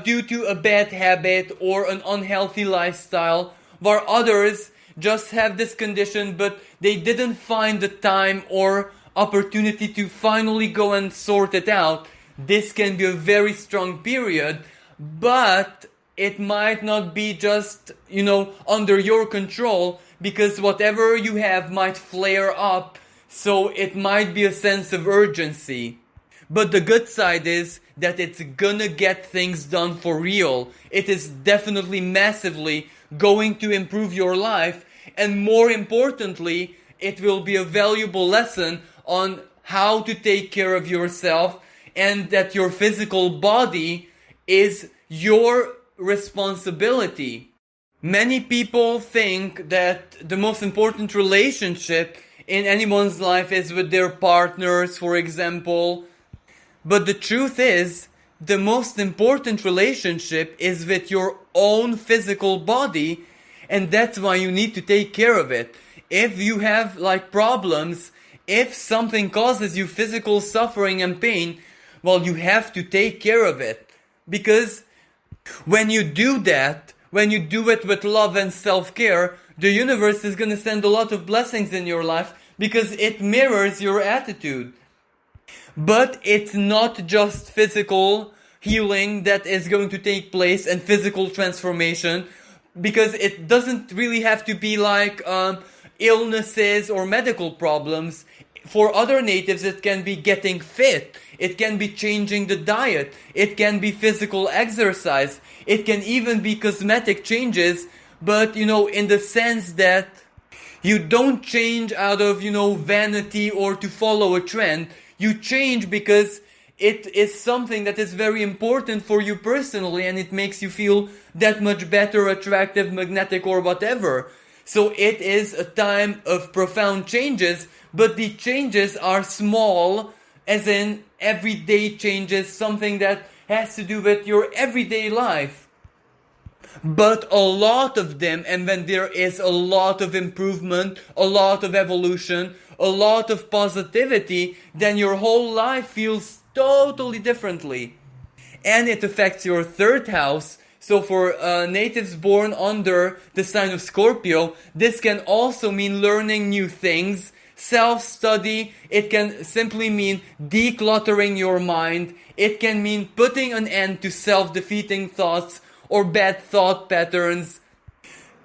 due to a bad habit or an unhealthy lifestyle, while others just have this condition but they didn't find the time or opportunity to finally go and sort it out. This can be a very strong period, but it might not be just, under your control, because whatever you have might flare up, so it might be a sense of urgency. But the good side is that it's gonna get things done for real. It is definitely massively going to improve your life, and more importantly, it will be a valuable lesson on how to take care of yourself, and that your physical body is your responsibility. Many people think that the most important relationship in anyone's life is with their partners, for example. But the truth is, the most important relationship is with your own physical body, and that's why you need to take care of it. If you have problems, if something causes you physical suffering and pain, well, you have to take care of it. Because when you do that, when you do it with love and self-care, the universe is going to send a lot of blessings in your life because it mirrors your attitude. But it's not just physical healing that is going to take place and physical transformation, because it doesn't really have to be illnesses or medical problems. For other natives, it can be getting fit. It can be changing the diet. It can be physical exercise. It can even be cosmetic changes, but in the sense that you don't change out of, vanity or to follow a trend. You change because it is something that is very important for you personally, and it makes you feel that much better, attractive, magnetic, or whatever. So it is a time of profound changes, but the changes are small, as in everyday changes, something that has to do with your everyday life. But a lot of them, and when there is a lot of improvement, a lot of evolution, a lot of positivity, then your whole life feels totally differently. And it affects your 3rd house. So for natives born under the sign of Scorpio, this can also mean learning new things, self-study. It can simply mean decluttering your mind. It can mean putting an end to self-defeating thoughts or bad thought patterns.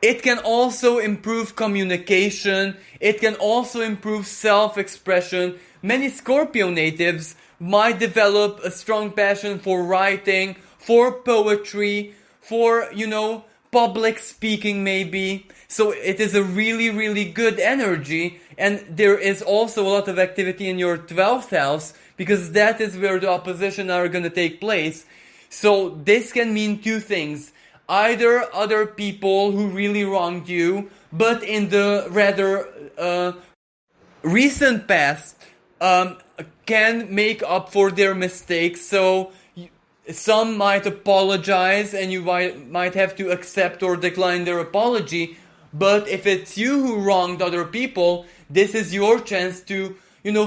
It can also improve communication. It can also improve self-expression. Many Scorpio natives might develop a strong passion for writing, for poetry, for, public speaking maybe. So it is a really, really good energy. And there is also a lot of activity in your 12th house, because that is where the opposition are going to take place. So this can mean two things. Either other people who really wronged you, but in the rather recent past, can make up for their mistakes. So some might apologize, and you might have to accept or decline their apology. But if it's you who wronged other people, this is your chance to,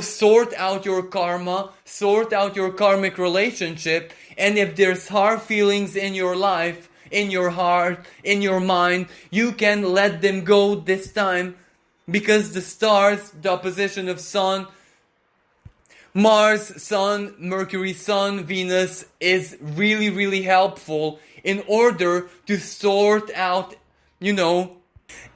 sort out your karma, sort out your karmic relationship, and if there's hard feelings in your life, in your heart, in your mind, you can let them go this time, because the stars, the opposition of Sun, Mars, Sun, Mercury, Sun, Venus is really, really helpful in order to sort out,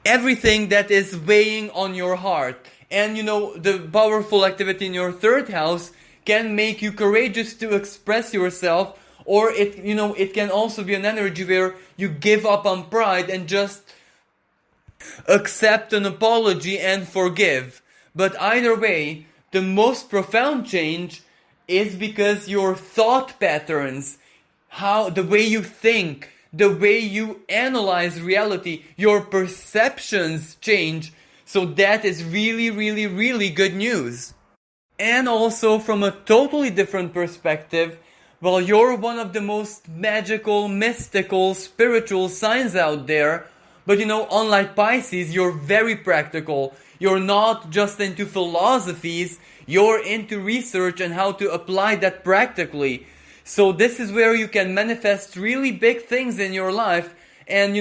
everything that is weighing on your heart. And the powerful activity in your third house can make you courageous to express yourself, or it can also be an energy where you give up on pride and just accept an apology and forgive. But either way, the most profound change is because your thought patterns, the way you think, the way you analyze reality, your perceptions change. So that is really, really, really good news. And also from a totally different perspective, well, you're one of the most magical, mystical, spiritual signs out there. But unlike Pisces, you're very practical. You're not just into philosophies, you're into research and how to apply that practically. So this is where you can manifest really big things in your life. And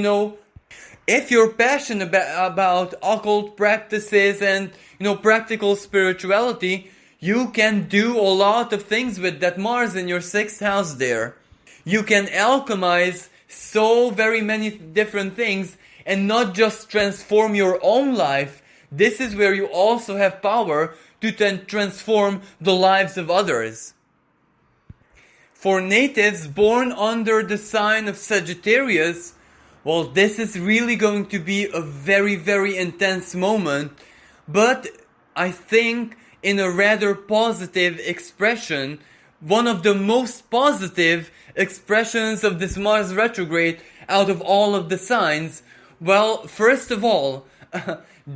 if you're passionate about occult practices and practical spirituality, you can do a lot of things with that Mars in your 6th house there. You can alchemize so very many different things and not just transform your own life. This is where you also have power to transform the lives of others. For natives born under the sign of Sagittarius, well, this is really going to be a very, very intense moment, but I think in a rather positive expression, one of the most positive expressions of this Mars retrograde out of all of the signs. Well, first of all,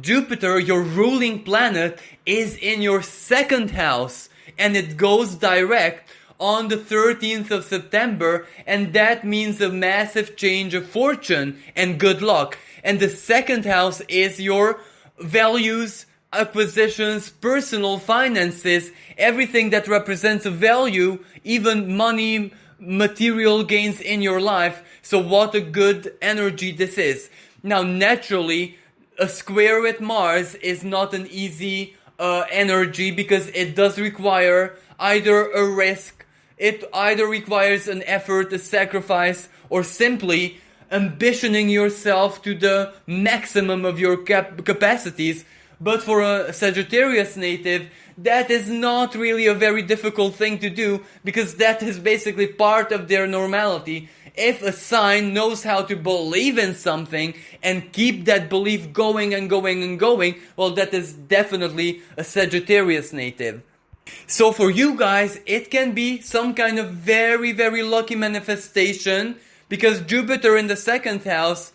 Jupiter, your ruling planet, is in your 2nd house, and it goes direct on the 13th of September, and that means a massive change of fortune and good luck. And the 2nd house is your values, acquisitions, personal finances, everything that represents a value, even money, material gains in your life. So what a good energy this is. Now, naturally, a square with Mars is not an easy energy, because it does require either a risk, it either requires an effort, a sacrifice, or simply ambitioning yourself to the maximum of your capacities. But for a Sagittarius native, that is not really a very difficult thing to do, because that is basically part of their normality. If a sign knows how to believe in something and keep that belief going and going and going, well, that is definitely a Sagittarius native. So for you guys, it can be some kind of very, very lucky manifestation, because Jupiter in the 2nd house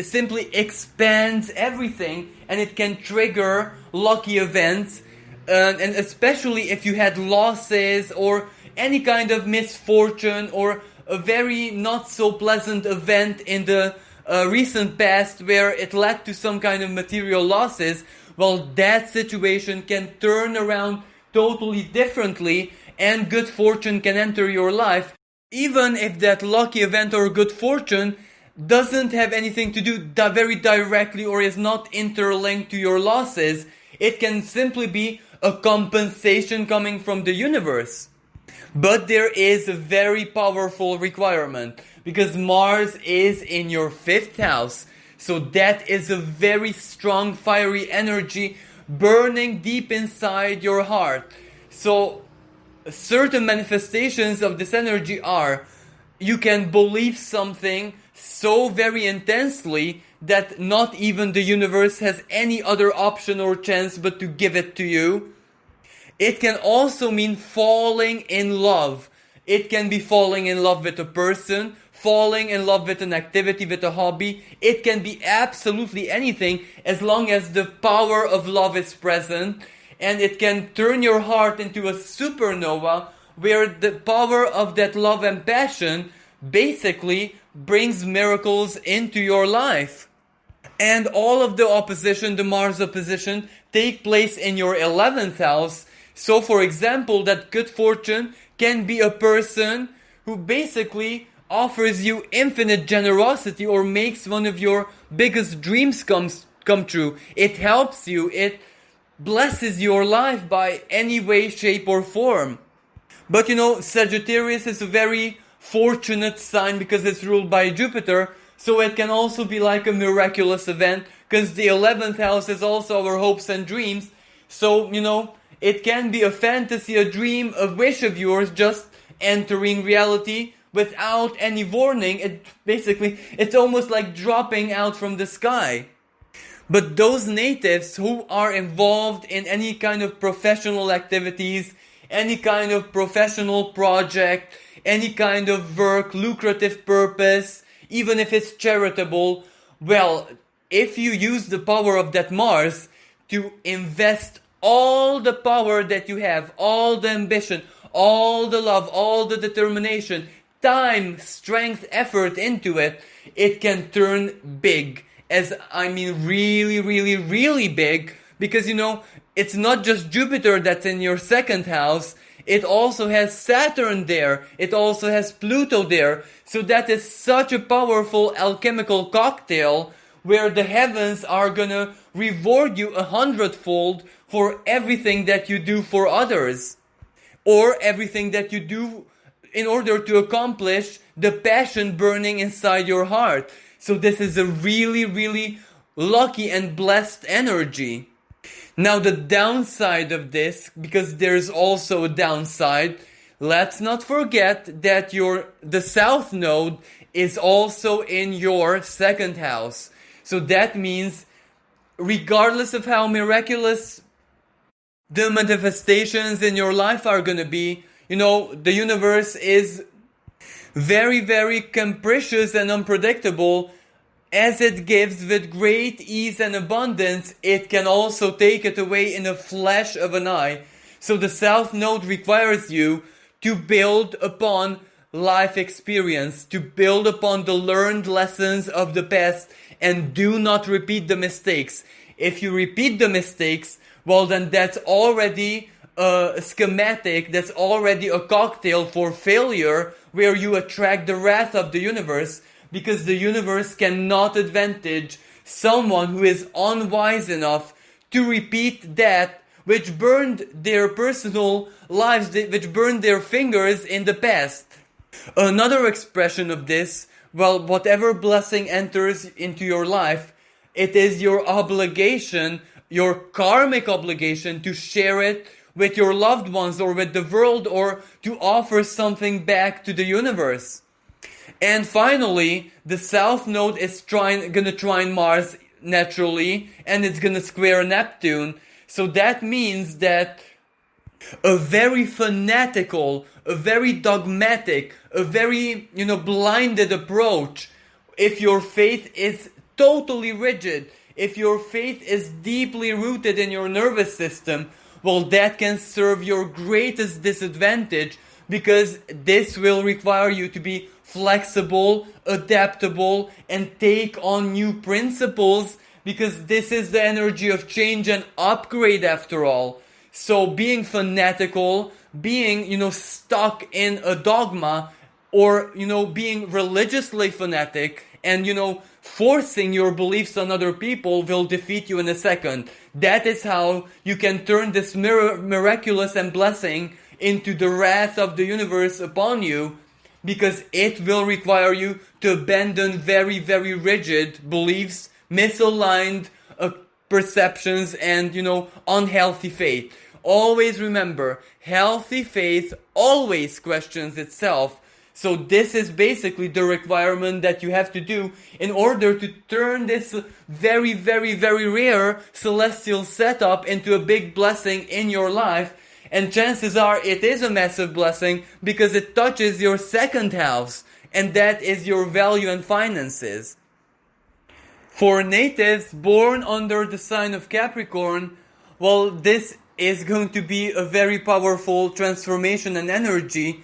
simply expands everything, and it can trigger lucky events, and especially if you had losses or any kind of misfortune or a very not so pleasant event in the recent past where it led to some kind of material losses. Well, that situation can turn around totally differently, and good fortune can enter your life, even if that lucky event or good fortune doesn't have anything to do very directly or is not interlinked to your losses. It can simply be a compensation coming from the universe. But there is a very powerful requirement, because Mars is in your 5th house. So that is a very strong fiery energy burning deep inside your heart. So certain manifestations of this energy are, you can believe something so very intensely that not even the universe has any other option or chance but to give it to you. It can also mean falling in love. It can be falling in love with a person, falling in love with an activity, with a hobby. It can be absolutely anything, as long as the power of love is present. And it can turn your heart into a supernova, where the power of that love and passion basically brings miracles into your life. And all of the opposition, the Mars opposition, take place in your 11th house. So for example, that good fortune can be a person who basically offers you infinite generosity or makes one of your biggest dreams come true. It helps you, it blesses your life by any way, shape or form. But Sagittarius is a very fortunate sign because it's ruled by Jupiter. So it can also be like a miraculous event because the 11th house is also our hopes and dreams. So, it can be a fantasy, a dream, a wish of yours just entering reality without any warning. It's almost like dropping out from the sky. But those natives who are involved in any kind of professional activities, any kind of professional project, any kind of work, lucrative purpose, even if it's charitable, well, if you use the power of that Mars to invest all the power that you have, all the ambition, all the love, all the determination, time, strength, effort into it, it can turn big. Really, really, really big. Because, it's not just Jupiter that's in your 2nd house. It also has Saturn there. It also has Pluto there. So that is such a powerful alchemical cocktail where the heavens are gonna reward you 100-fold for everything that you do for others. Or everything that you do in order to accomplish the passion burning inside your heart. So this is a really, really lucky and blessed energy. Now the downside of this, because there's also a downside, let's not forget that the South Node is also in your 2nd house. So that means regardless of how miraculous the manifestations in your life are going to be, the universe is very, very capricious and unpredictable. As it gives with great ease and abundance, it can also take it away in a flash of an eye. So the South Node requires you to build upon life experience, to build upon the learned lessons of the past, and do not repeat the mistakes. If you repeat the mistakes, well then that's already a schematic, that's already a cocktail for failure where you attract the wrath of the universe. Because the universe cannot advantage someone who is unwise enough to repeat that which burned their personal lives, which burned their fingers in the past. Another expression of this, well, whatever blessing enters into your life, it is your obligation, your karmic obligation to share it with your loved ones or with the world or to offer something back to the universe. And finally, the South Node is gonna trine Mars naturally, and it's gonna square Neptune. So that means that a very fanatical, a very dogmatic, a very, blinded approach, if your faith is totally rigid, if your faith is deeply rooted in your nervous system, well, that can serve your greatest disadvantage because this will require you to be flexible, adaptable, and take on new principles because this is the energy of change and upgrade after all. So being fanatical, being, stuck in a dogma or, being religiously fanatic and, forcing your beliefs on other people will defeat you in a second. That is how you can turn this miraculous and blessing into the wrath of the universe upon you. Because it will require you to abandon very, very rigid beliefs, misaligned perceptions, and, unhealthy faith. Always remember, healthy faith always questions itself. So this is basically the requirement that you have to do in order to turn this very, very, very rare celestial setup into a big blessing in your life. And chances are it is a massive blessing because it touches your 2nd house. And that is your value and finances. For natives born under the sign of Capricorn, well, this is going to be a very powerful transformation and energy.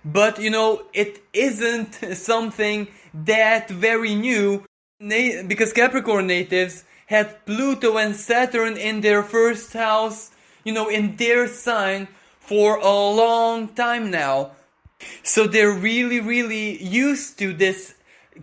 But, it isn't something that very new. Because Capricorn natives had Pluto and Saturn in their first house, in their sign for a long time now. So they're really, really used to this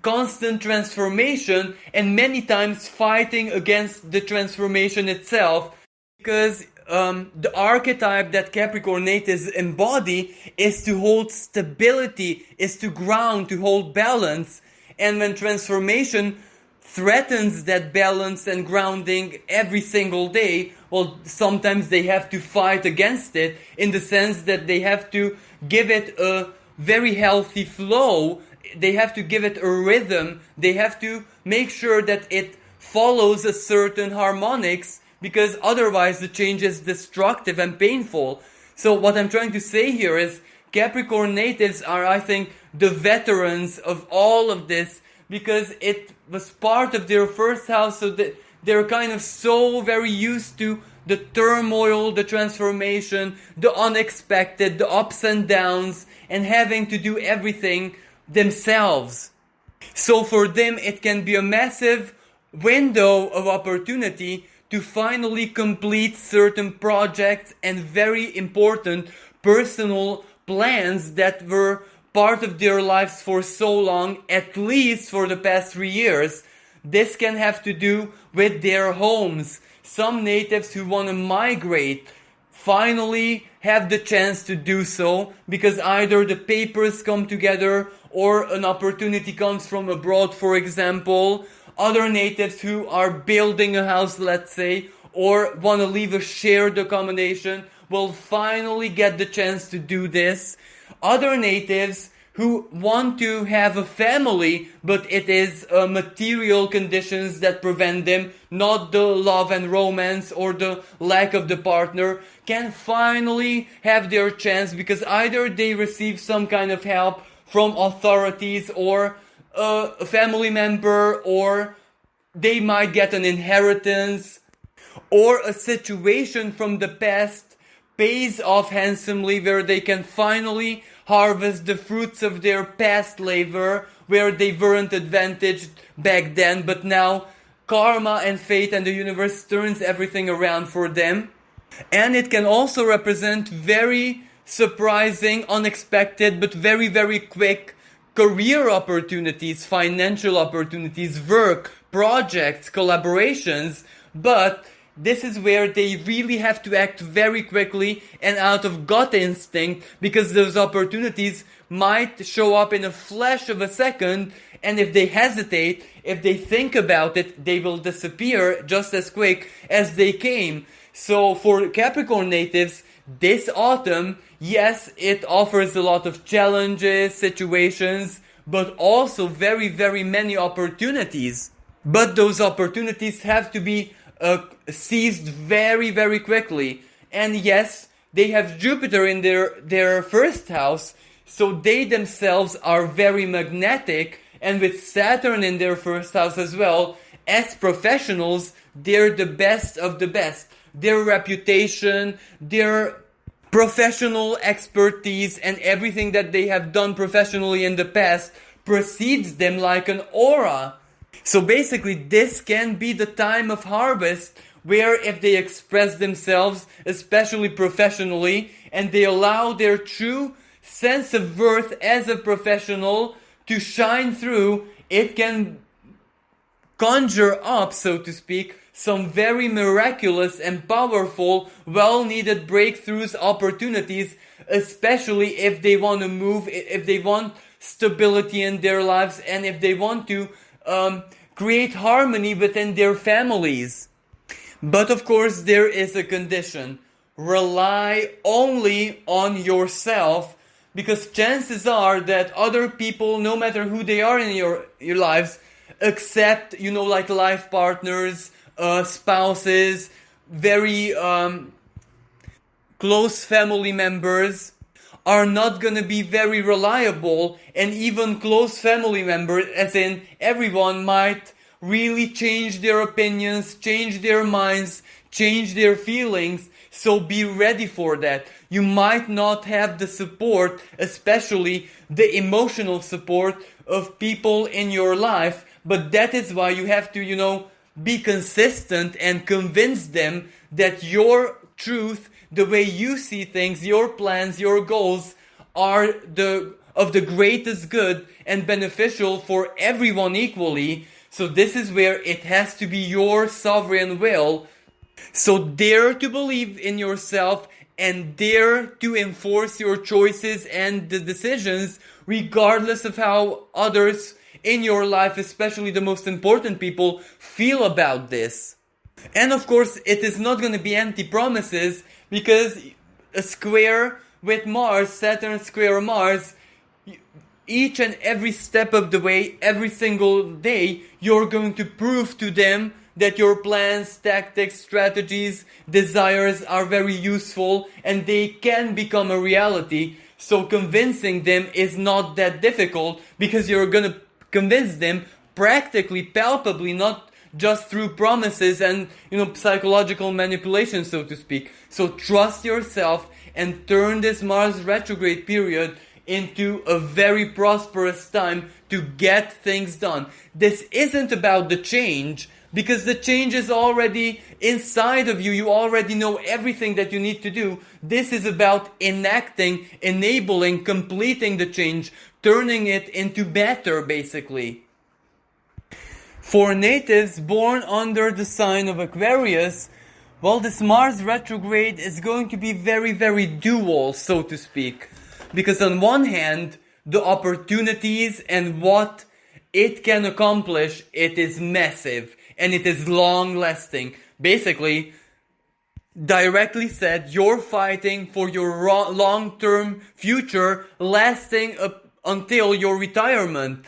constant transformation and many times fighting against the transformation itself. Because the archetype that Capricorn natives embody is to hold stability, is to ground, to hold balance. And when transformation threatens that balance and grounding every single day, well, sometimes they have to fight against it in the sense that they have to give it a very healthy flow. They have to give it a rhythm. They have to make sure that it follows a certain harmonics, because otherwise the change is destructive and painful. So what I'm trying to say here is Capricorn natives are, I think, the veterans of all of this, because it was part of their first house, so that they're kind of so very used to the turmoil, the transformation, the unexpected, the ups and downs, and having to do everything themselves. So for them, it can be a massive window of opportunity to finally complete certain projects and very important personal plans that were part of their lives for so long, at least for the past 3 years. This can have to do with their homes. Some natives who want to migrate finally have the chance to do so, because either the papers come together or an opportunity comes from abroad, for example. Other natives who are building a house, let's say, or want to leave a shared accommodation will finally get the chance to do this. Other natives who want to have a family, but it is material conditions that prevent them, not the love and romance or the lack of the partner, can finally have their chance, because either they receive some kind of help from authorities or a family member, or they might get an inheritance, or a situation from the past pays off handsomely, where they can finally harvest the fruits of their past labor, where they weren't advantaged back then, but now karma and fate and the universe turns everything around for them. And it can also represent very surprising, unexpected, but very, very quick career opportunities, financial opportunities, work, projects, collaborations. But this is where they really have to act very quickly and out of gut instinct, because those opportunities might show up in a flash of a second, and if they hesitate, if they think about it, they will disappear just as quick as they came. So for Capricorn natives, this autumn, yes, it offers a lot of challenges, situations, but also very, very many opportunities. But those opportunities have to be seized very, very quickly. And yes, they have Jupiter in their first house, so they themselves are very magnetic, and with Saturn in their first house as well, as professionals, they're the best of the best. Their reputation, their professional expertise, and everything that they have done professionally in the past precedes them like an aura. So basically, this can be the time of harvest, where if they express themselves, especially professionally, and they allow their true sense of worth as a professional to shine through, it can conjure up, so to speak, some very miraculous and powerful, well-needed breakthroughs, opportunities, especially if they want to move, if they want stability in their lives, and if they want to create harmony within their families. But of course, there is a condition. Rely only on yourself, because chances are that other people, no matter who they are in your lives, accept, like life partners, spouses, very close family members, are not going to be very reliable, and even close family members, as in everyone, might really change their opinions, change their minds, change their feelings. So be ready for that. You might not have the support, especially the emotional support of people in your life, but that is why you have to, be consistent and convince them that your truth, the way you see things, your plans, your goals are of the greatest good and beneficial for everyone equally. So this is where it has to be your sovereign will. So dare to believe in yourself and dare to enforce your choices and the decisions regardless of how others in your life, especially the most important people, feel about this. And of course, it is not going to be empty promises, because a square with Mars, Saturn square Mars, each and every step of the way, every single day, you're going to prove to them that your plans, tactics, strategies, desires are very useful and they can become a reality. So convincing them is not that difficult, because you're going to convince them practically, palpably, not just through promises and psychological manipulation, so to speak. So trust yourself and turn this Mars retrograde period into a very prosperous time to get things done. This isn't about the change, because the change is already inside of you. You already know everything that you need to do. This is about enacting, enabling, completing the change, turning it into better, basically. For natives born under the sign of Aquarius, well, this Mars retrograde is going to be very, very dual, so to speak. Because on one hand, the opportunities and what it can accomplish, it is massive and it is long-lasting. Basically, directly said, you're fighting for your long-term future lasting up until your retirement.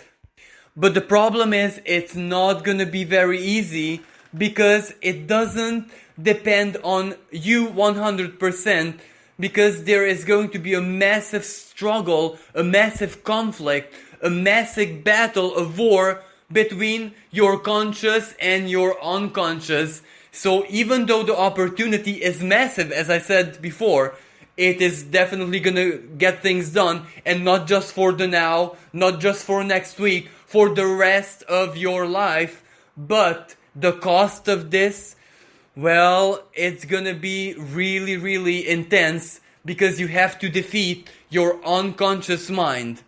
But the problem is, it's not gonna be very easy, because it doesn't depend on you 100%, because there is going to be a massive struggle, a massive conflict, a massive battle, a war between your conscious and your unconscious. So even though the opportunity is massive, as I said before, it is definitely gonna get things done, and not just for the now, not just for next week, for the rest of your life. But the cost of this, well, it's gonna be really, really intense, because you have to defeat your unconscious mind.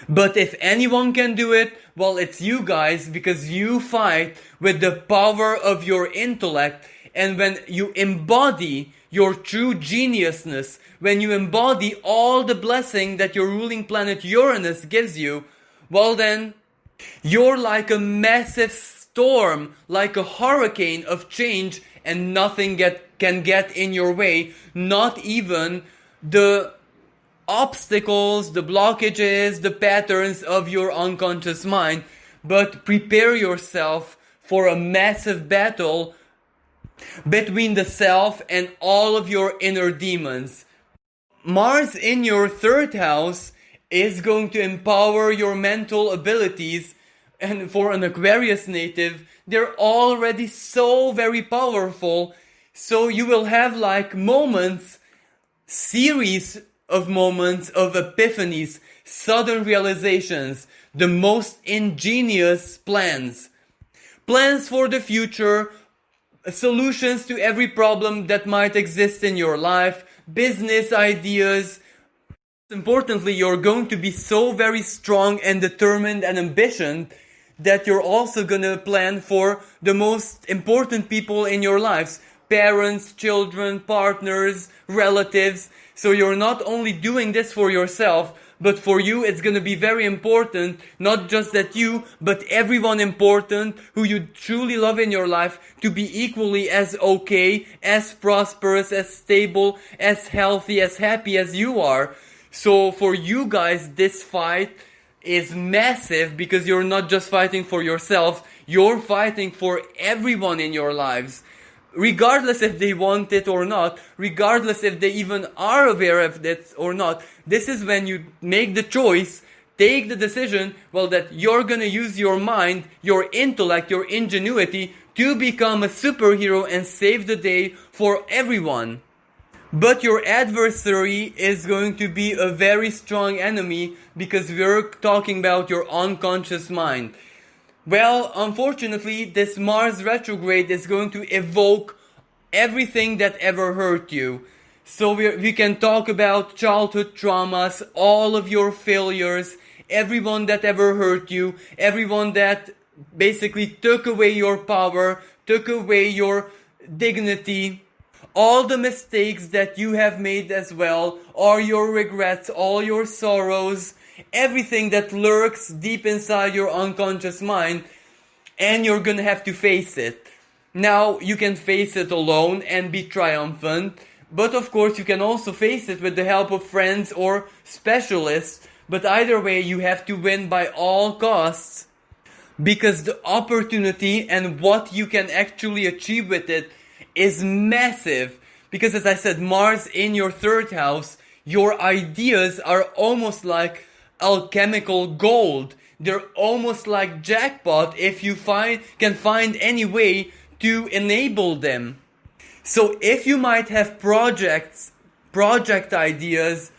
But if anyone can do it, well, it's you guys, because you fight with the power of your intellect. And when you embody your true geniusness, when you embody all the blessing that your ruling planet Uranus gives you, well then, you're like a massive storm, like a hurricane of change, and nothing can get in your way, not even the obstacles, the blockages, the patterns of your unconscious mind. But prepare yourself for a massive battle between the self and all of your inner demons. Mars in your third house is going to empower your mental abilities, and for an Aquarius native, they're already so very powerful. So you will have like moments, series of moments of epiphanies, sudden realizations, the most ingenious plans for the future, solutions to every problem that might exist in your life, business ideas. Importantly, you're going to be so very strong and determined and ambitious that you're also going to plan for the most important people in your lives. Parents, children, partners, relatives. So you're not only doing this for yourself, but for you it's going to be very important, not just that you, but everyone important who you truly love in your life, to be equally as okay, as prosperous, as stable, as healthy, as happy as you are. So for you guys, this fight is massive, because you're not just fighting for yourself, you're fighting for everyone in your lives. Regardless if they want it or not, regardless if they even are aware of this or not, this is when you make the choice, take the decision, well, that you're gonna use your mind, your intellect, your ingenuity to become a superhero and save the day for everyone. But your adversary is going to be a very strong enemy because we're talking about your unconscious mind. Well, unfortunately, this Mars retrograde is going to evoke everything that ever hurt you. So we can talk about childhood traumas, all of your failures, everyone that ever hurt you, everyone that basically took away your power, took away your dignity, all the mistakes that you have made as well, all your regrets, all your sorrows, everything that lurks deep inside your unconscious mind, and you're gonna have to face it. Now, you can face it alone and be triumphant, but of course you can also face it with the help of friends or specialists, but either way you have to win by all costs, because the opportunity and what you can actually achieve with it is massive. Because as I said, Mars in your third house, your ideas are almost like alchemical gold. They're almost like jackpot if you can find any way to enable them. So if you might have project ideas,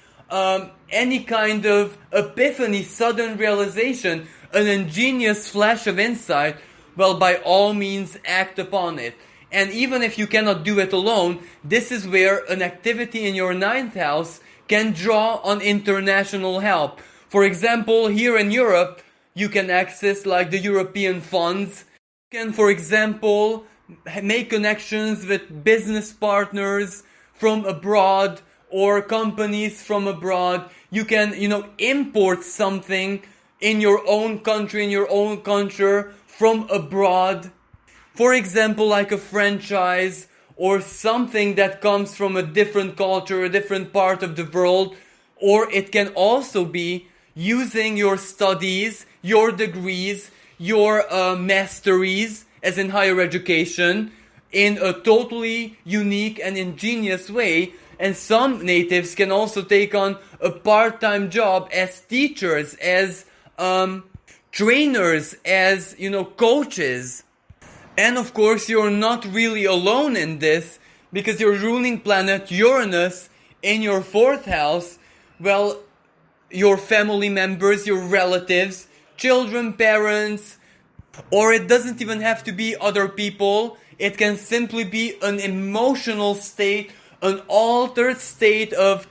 any kind of epiphany, sudden realization, an ingenious flash of insight, well, by all means act upon it. And even if you cannot do it alone, this is where an activity in your ninth house can draw on international help. For example, here in Europe, you can access like the European funds. You can, for example, make connections with business partners from abroad or companies from abroad. You can, import something in your own country, in your own culture from abroad. For example, like a franchise or something that comes from a different culture, a different part of the world. Or it can also be using your studies, your degrees, your masteries, as in higher education, in a totally unique and ingenious way. And some natives can also take on a part-time job as teachers, as trainers, as, coaches. And of course, you're not really alone in this, because your ruling planet Uranus in your fourth house, well, your family members, your relatives, children, parents, or it doesn't even have to be other people. It can simply be an emotional state, an altered state of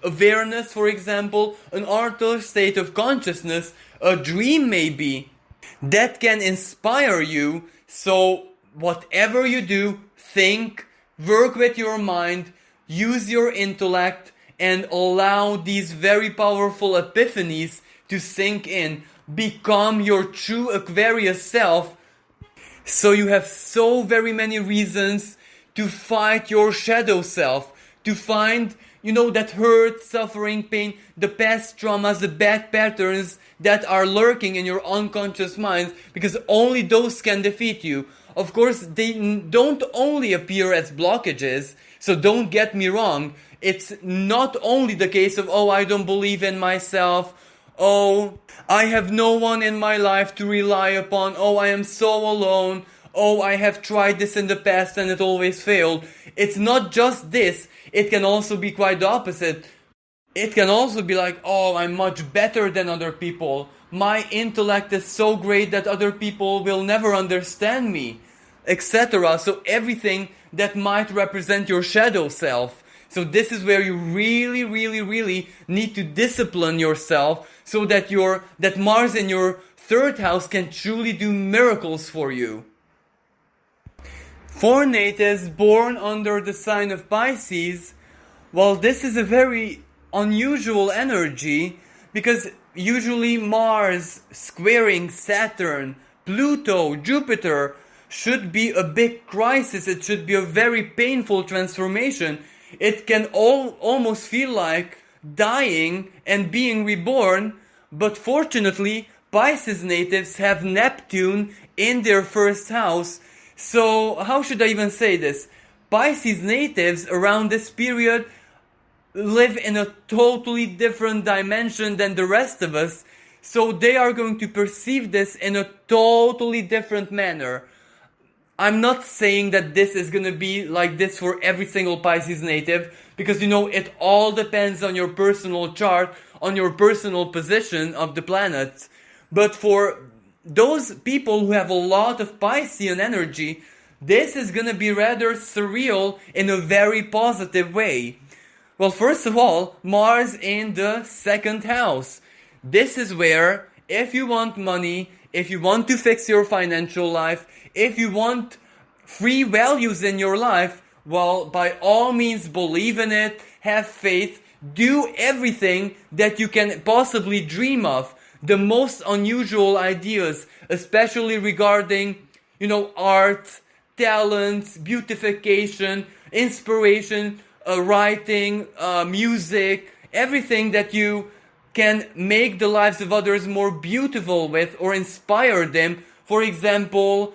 awareness, for example, an altered state of consciousness, a dream maybe, that can inspire you. So whatever you do, think, work with your mind, use your intellect, and allow these very powerful epiphanies to sink in. Become your true Aquarius self. So you have so very many reasons to fight your shadow self, to find, that hurt, suffering, pain, the past traumas, the bad patterns that are lurking in your unconscious mind, because only those can defeat you. Of course, they don't only appear as blockages, so don't get me wrong. It's not only the case of, I don't believe in myself, I have no one in my life to rely upon, I am so alone, I have tried this in the past and it always failed. It's not just this, it can also be quite the opposite. It can also be like, I'm much better than other people. My intellect is so great that other people will never understand me, etc. So everything that might represent your shadow self. So this is where you really, really, really need to discipline yourself so that that Mars in your third house can truly do miracles for you. For natives born under the sign of Pisces, well, this is a very unusual energy, because usually Mars squaring Saturn, Pluto, Jupiter should be a big crisis. It should be a very painful transformation. It can almost feel like dying and being reborn, but fortunately Pisces natives have Neptune in their first house. So how should I even say this? Pisces natives around this period live in a totally different dimension than the rest of us. So they are going to perceive this in a totally different manner. I'm not saying that this is going to be like this for every single Pisces native, because it all depends on your personal chart, on your personal position of the planets. But for those people who have a lot of Piscean energy, this is going to be rather surreal in a very positive way. Well, first of all, Mars in the second house. This is where, if you want money, if you want to fix your financial life, if you want free values in your life, well, by all means, believe in it, have faith, do everything that you can possibly dream of. The most unusual ideas, especially regarding, art, talents, beautification, inspiration, writing, music, everything that you can make the lives of others more beautiful with or inspire them. For example,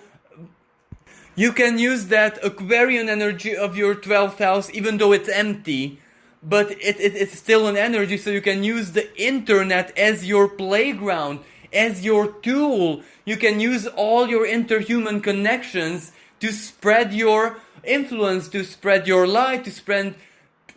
you can use that Aquarian energy of your 12th house, even though it's empty, but it's still an energy, so you can use the internet as your playground, as your tool. You can use all your interhuman connections to spread your influence, to spread your light, to spread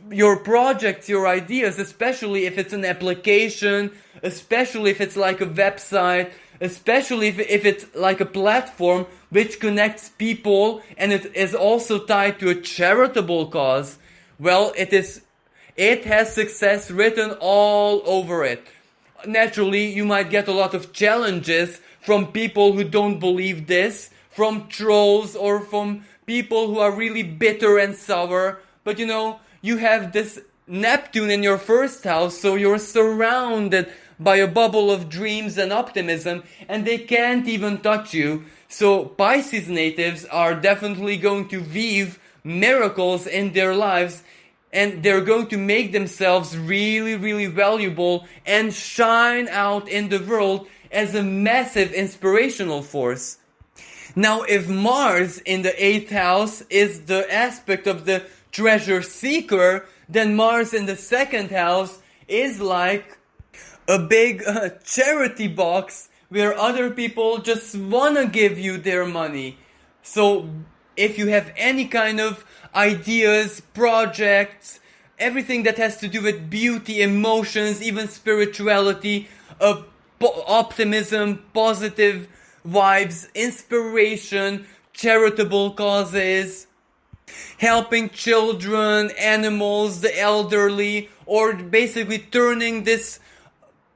your projects, your ideas, especially if it's an application, especially if it's like a website, especially if it's like a platform which connects people and it is also tied to a charitable cause. Well, it has success written all over it. Naturally, you might get a lot of challenges from people who don't believe this, from trolls or from people who are really bitter and sour. But you have this Neptune in your first house, so you're surrounded by a bubble of dreams and optimism, and they can't even touch you. So Pisces natives are definitely going to weave miracles in their lives, and they're going to make themselves really, really valuable and shine out in the world as a massive inspirational force. Now, if Mars in the 8th house is the aspect of the treasure seeker, then Mars in the 2nd house is like a big charity box where other people just wanna give you their money. So if you have any kind of ideas, projects, everything that has to do with beauty, emotions, even spirituality, optimism, positive vibes, inspiration, charitable causes, helping children, animals, the elderly, or basically turning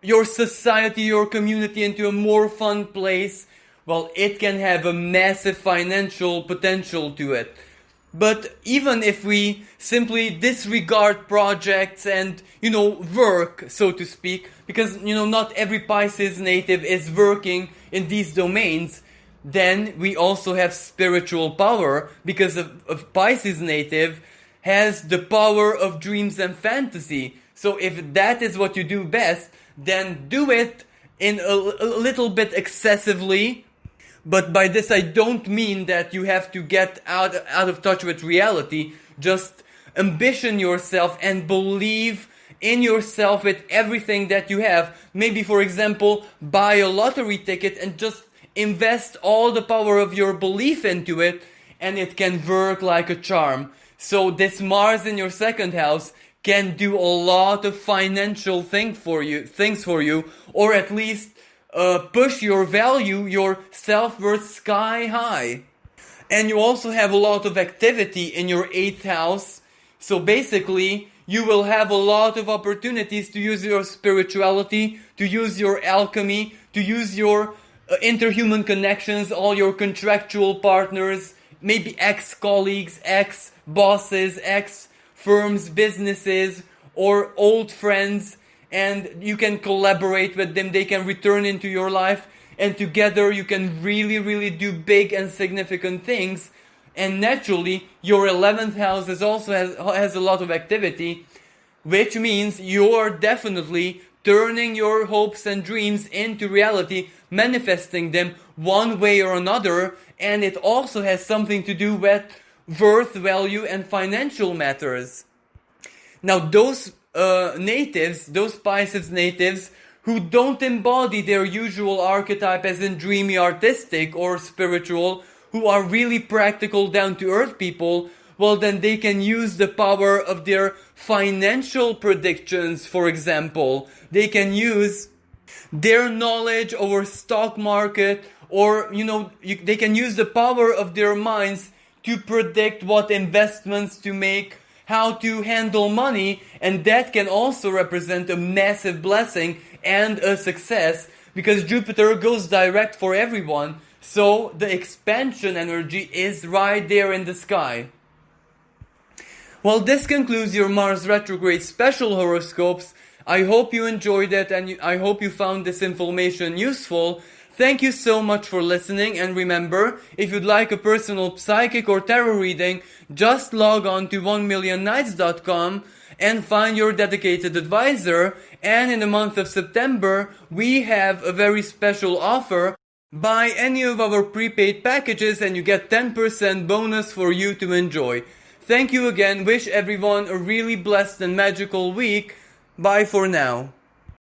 your society, your community into a more fun place, well, it can have a massive financial potential to it. But even if we simply disregard projects and, work, so to speak, because, not every Pisces native is working in these domains, then we also have spiritual power, because a Pisces native has the power of dreams and fantasy. So if that is what you do best, then do it in a little bit excessively. But by this I don't mean that you have to get out of touch with reality. Just ambition yourself and believe in yourself with everything that you have. Maybe, for example, buy a lottery ticket and just invest all the power of your belief into it, and it can work like a charm. So this Mars in your 2nd house can do a lot of financial things for you, or at least push your value, your self-worth sky high. And you also have a lot of activity in your 8th house. So basically, you will have a lot of opportunities to use your spirituality, to use your alchemy, to use your interhuman connections, all your contractual partners, maybe ex-colleagues, ex-bosses, ex-firms, businesses, or old friends, and you can collaborate with them. They can return into your life, and together you can really, really do big and significant things. And naturally, your 11th house also has a lot of activity, which means you're definitely turning your hopes and dreams into reality, manifesting them one way or another, and it also has something to do with worth, value, and financial matters. Now, those Pisces natives who don't embody their usual archetype as in dreamy artistic or spiritual, who are really practical down to earth people, well then they can use the power of their financial predictions, for example. They can use their knowledge over stock market, or they can use the power of their minds to predict what investments to make, how to handle money, and that can also represent a massive blessing and a success, because Jupiter goes direct for everyone, so the expansion energy is right there in the sky. Well, this concludes your Mars retrograde special horoscopes. I hope you enjoyed it, and I hope you found this information useful. Thank you so much for listening, and remember, if you'd like a personal psychic or tarot reading, just log on to 1millionnights.com and find your dedicated advisor. And in the month of September, we have a very special offer. Buy any of our prepaid packages and you get 10% bonus for you to enjoy. Thank you again. Wish everyone a really blessed and magical week. Bye for now.